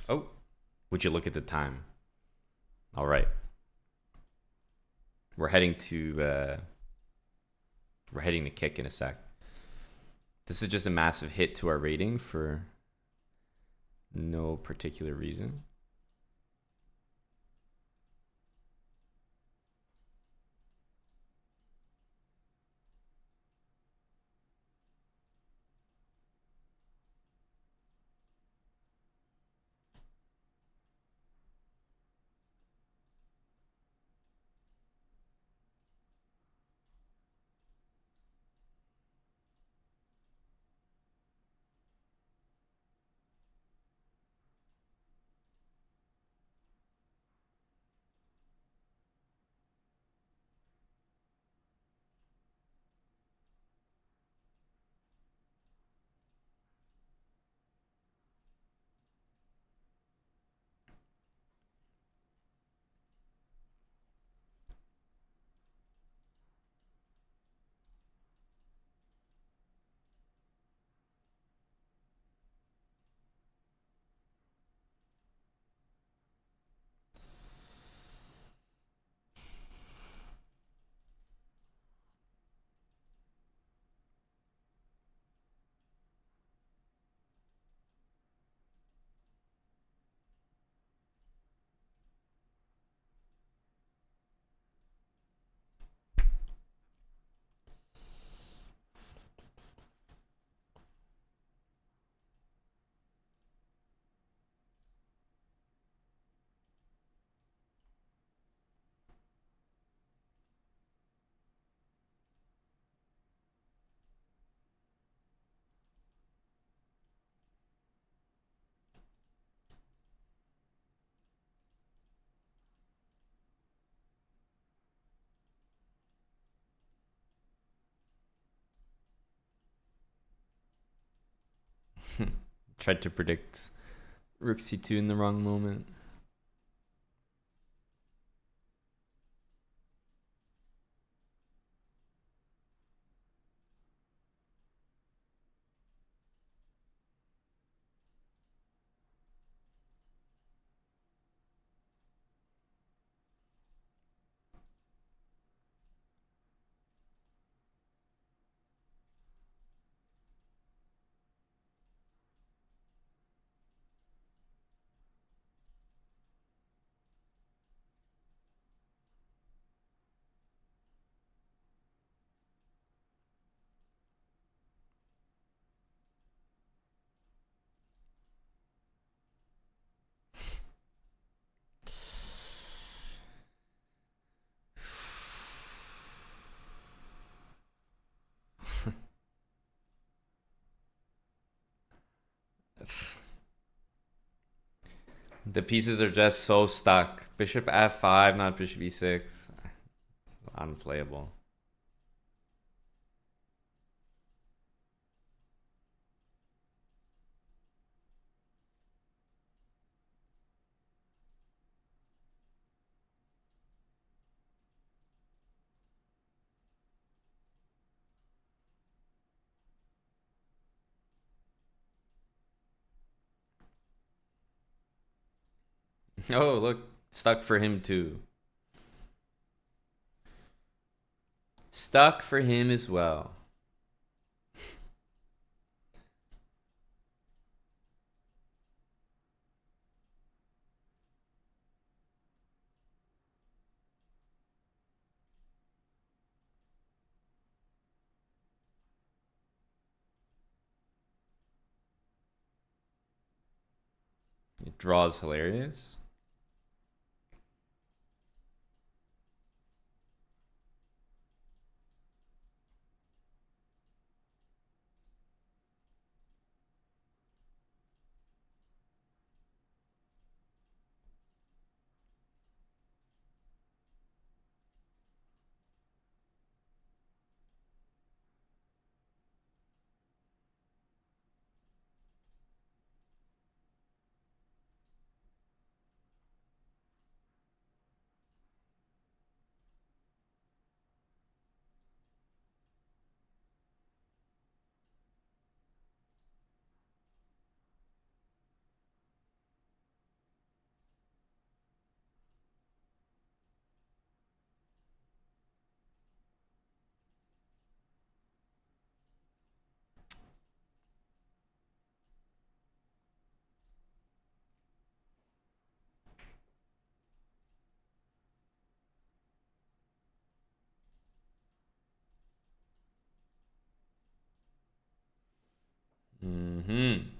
Oh, would you look at the time? All right. We're heading to kick in a sec. This is just a massive hit to our rating for no particular reason. Tried to predict Rook c2 in the wrong moment. The pieces are just so stuck. Bishop f5, not bishop e6. Unplayable. Oh, look. Stuck for him too. Stuck for him as well. It draws hilarious. Mm-hmm.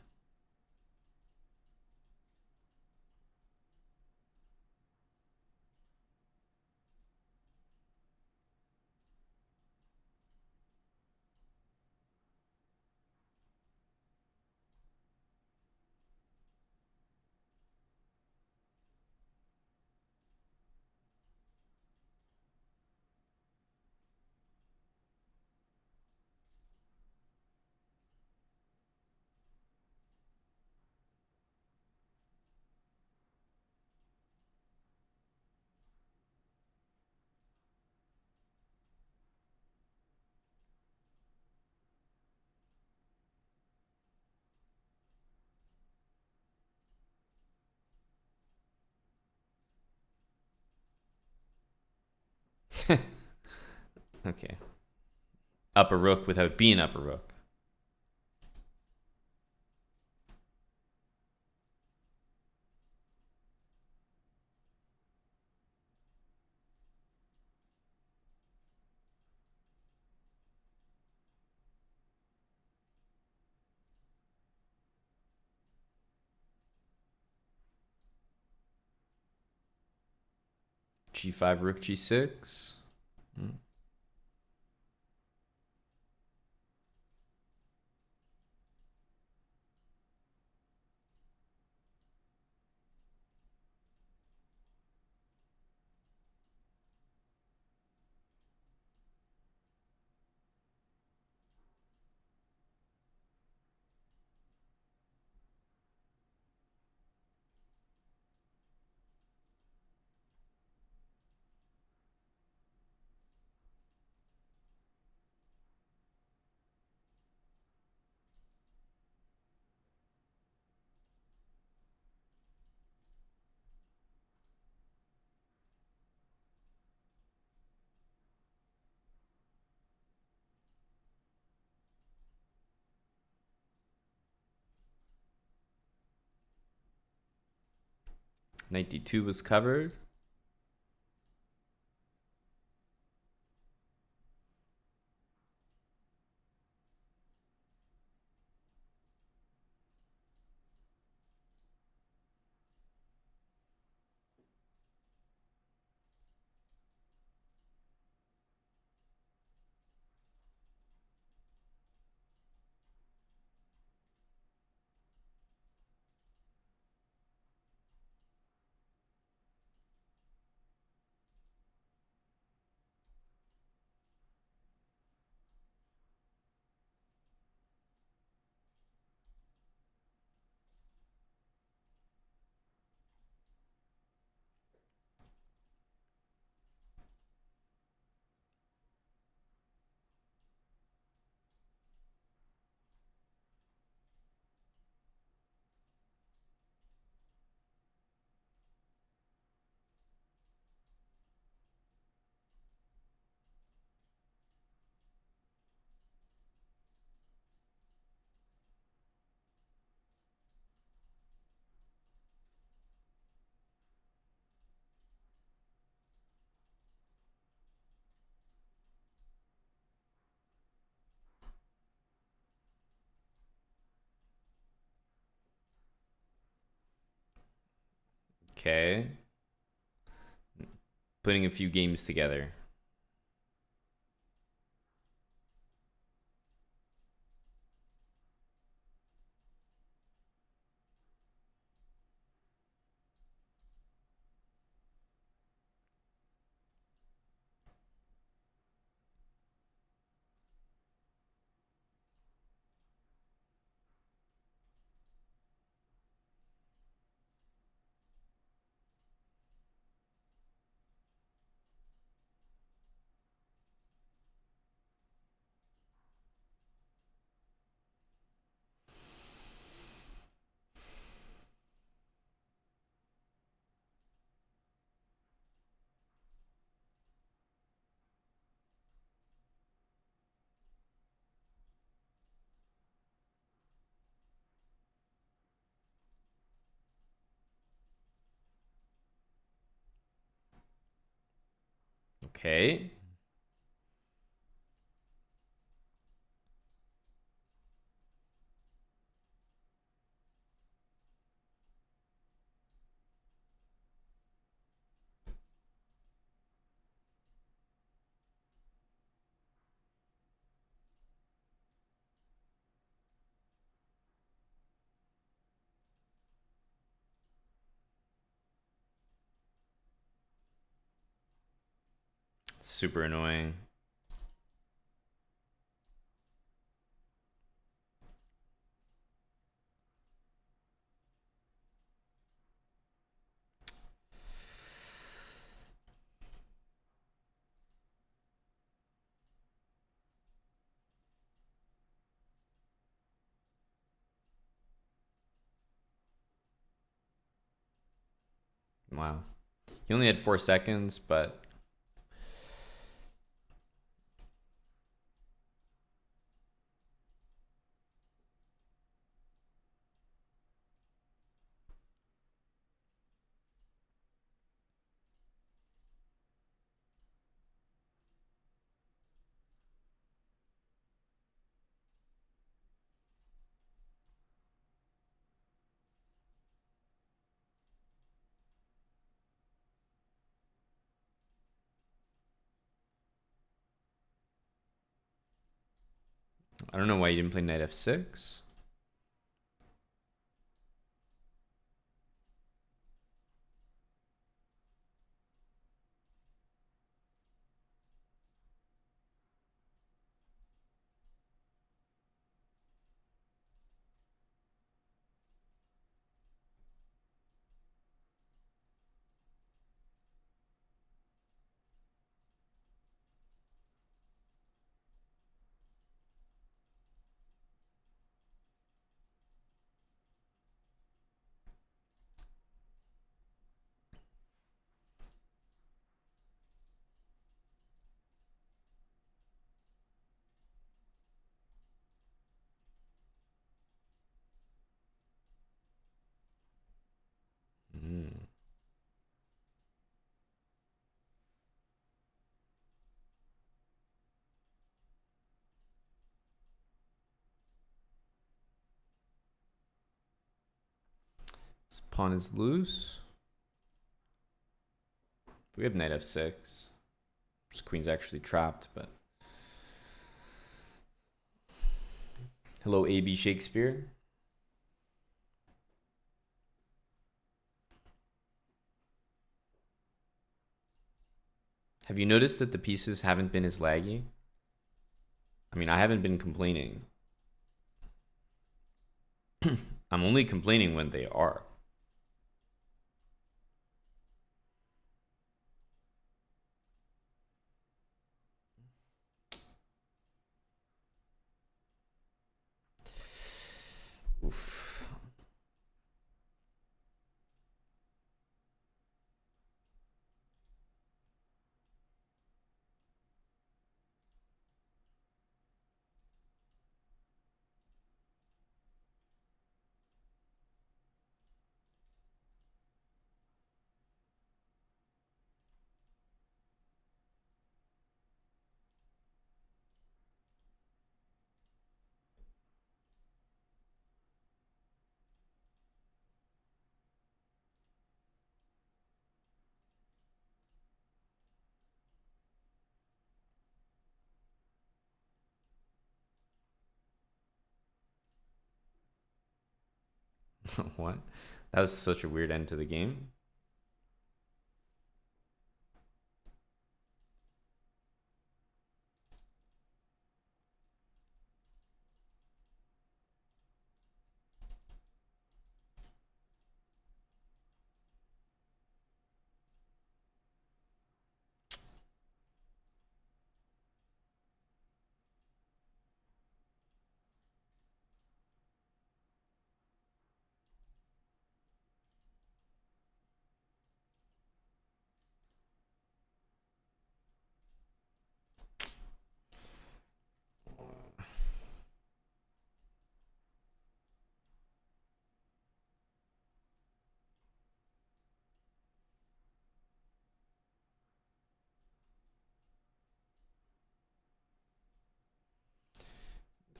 Okay. Up a rook without being up a rook. G5, rook g6. 92 was covered. Okay. Putting a few games together. Okay. Super annoying. Wow. He only had 4 seconds, but I don't know why he didn't play knight f6. Pawn is loose. We have knight f6. This queen's actually trapped, but... Hello, AB Shakespeare. Have you noticed that the pieces haven't been as laggy? I mean, I haven't been complaining. I'm only complaining when they are. Oof. What? That was such a weird end to the game.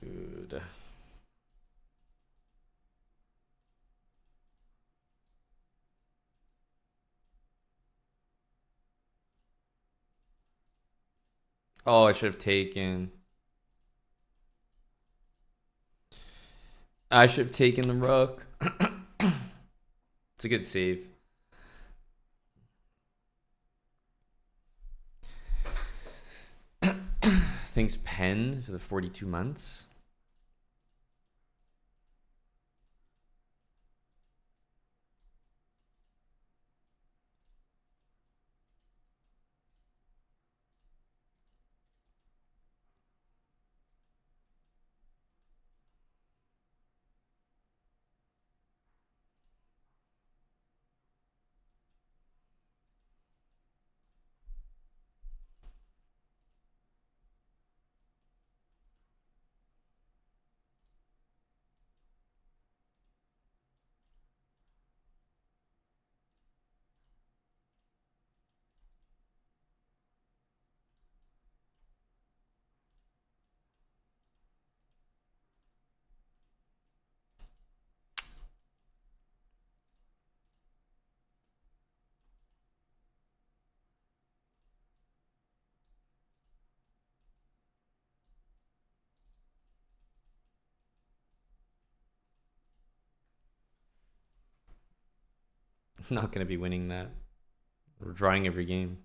Dude. Oh, I should have taken. I should have taken the rook. It's a good save. Thanks, Penn, for the 42 months. I'm not going to be winning that. We're drawing every game.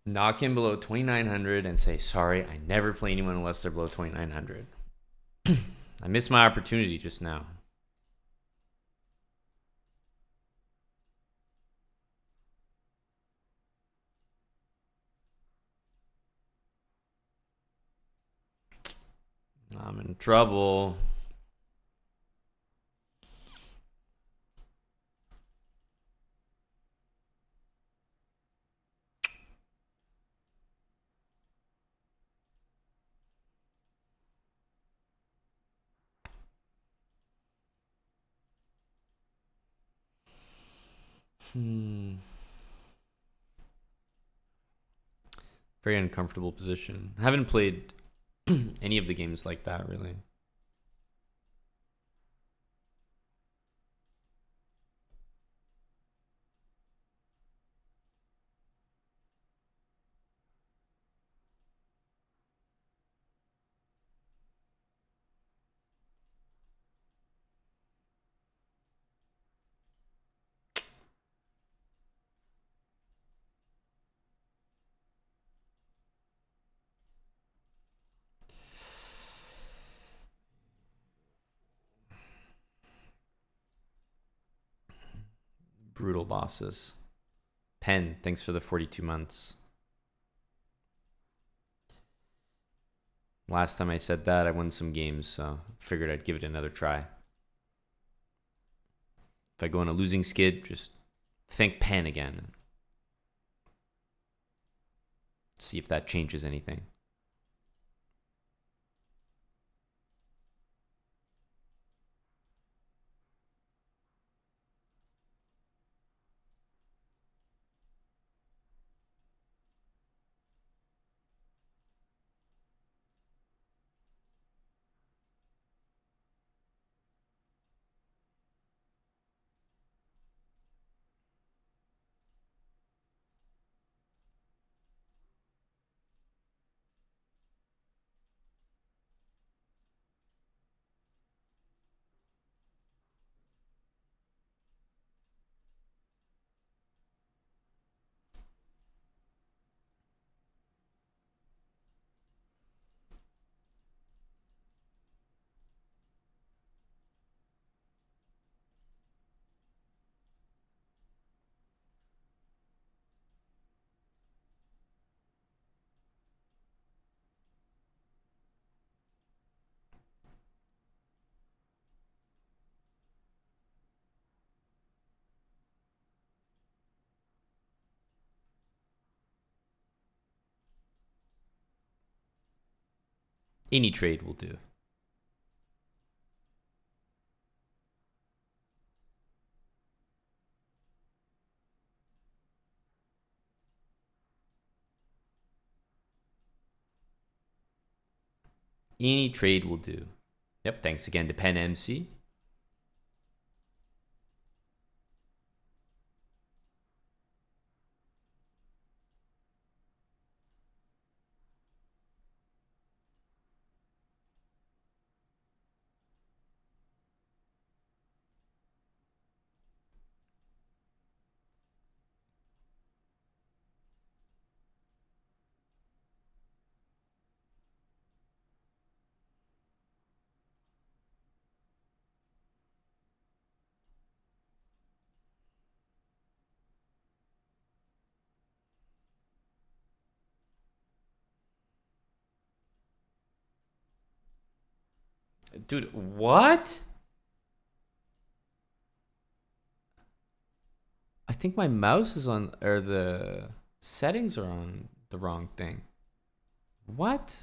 Knock him below 2,900 and say, sorry, I never play anyone unless they're below 2,900. I missed my opportunity just now. I'm in trouble. Very uncomfortable position. I haven't played any of the games like that, really. Brutal losses. Penn, thanks for the 42 months. Last time I said that, I won some games, so figured I'd give it another try. If I go on a losing skid, just think Penn again. See if that changes anything. Any trade will do. Any trade will do. Yep, thanks again to Penn MC. Dude, what? I think my mouse is on, or the settings are on the wrong thing. What?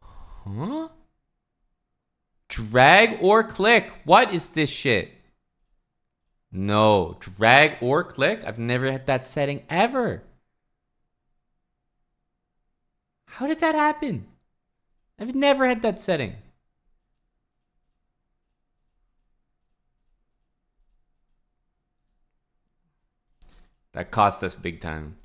Huh? Drag or click? What is this shit? No, drag or click? I've never had that setting ever. How did that happen? I've never had that setting. That cost us big time.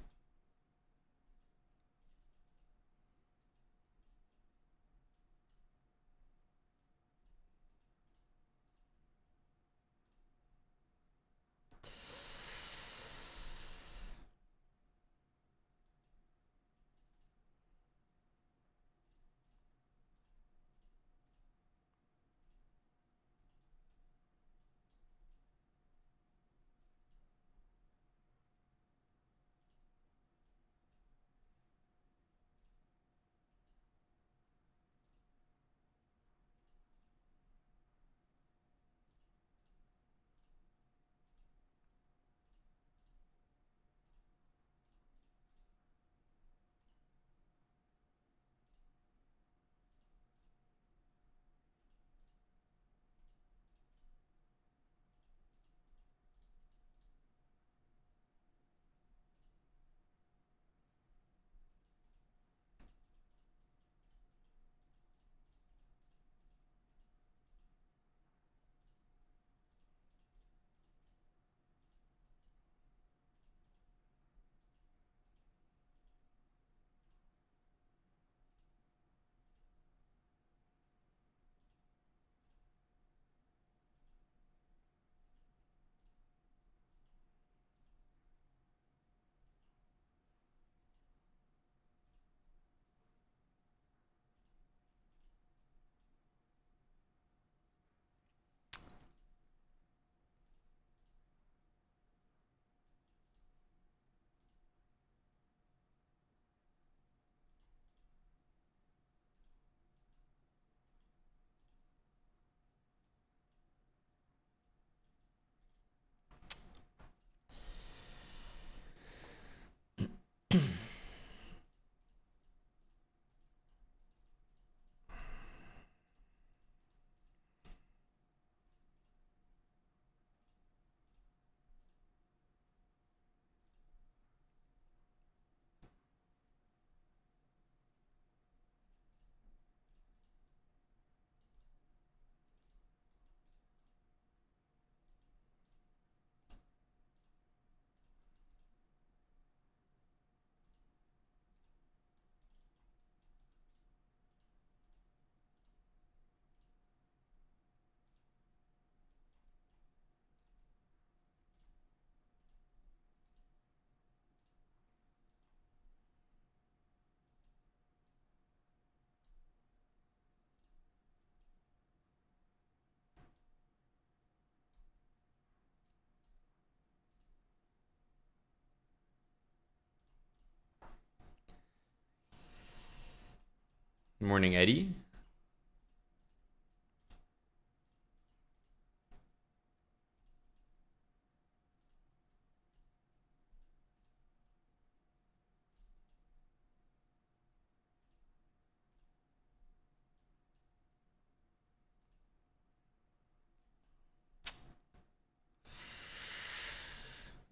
Morning, Eddie.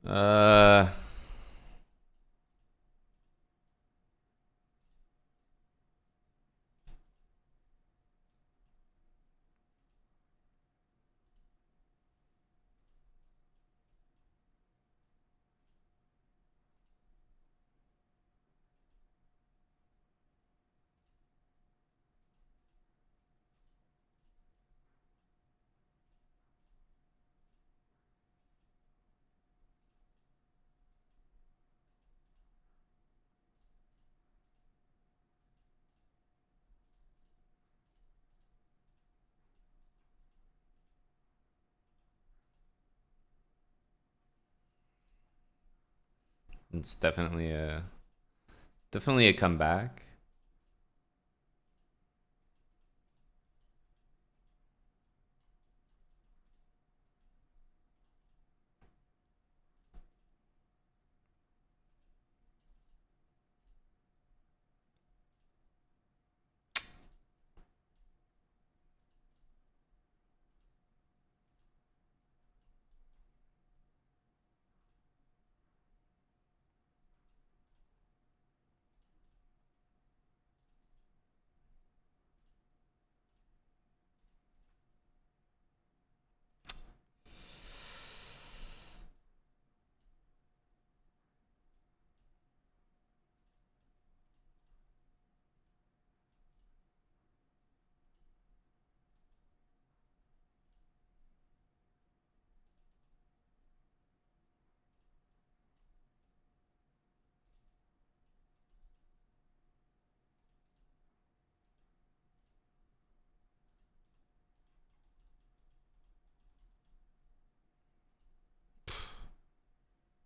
Uh, it's definitely a comeback.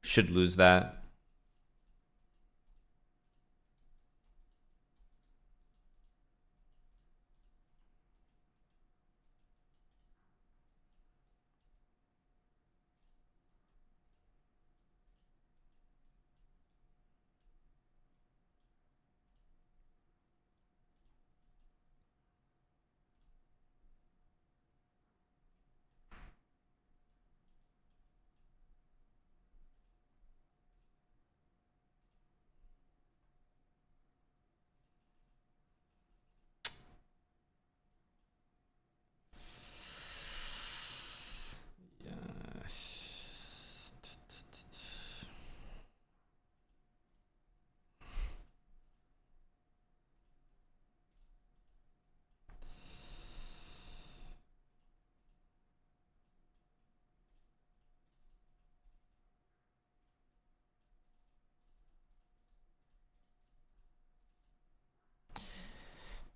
Should lose that.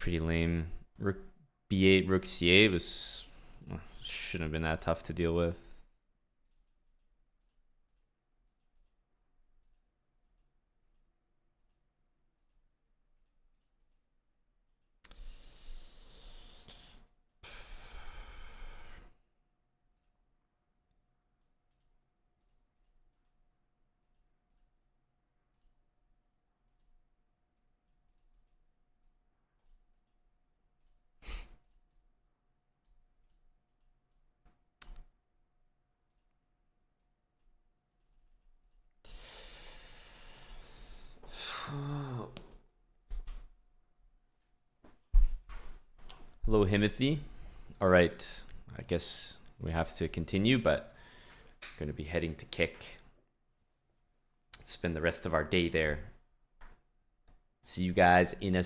Pretty lame. Rook B8, Rook C8 shouldn't have been that tough to deal with. Hello, Himothy. All right. I guess we have to continue, but I'm going to be heading to kick. Spend the rest of our day there. See you guys in a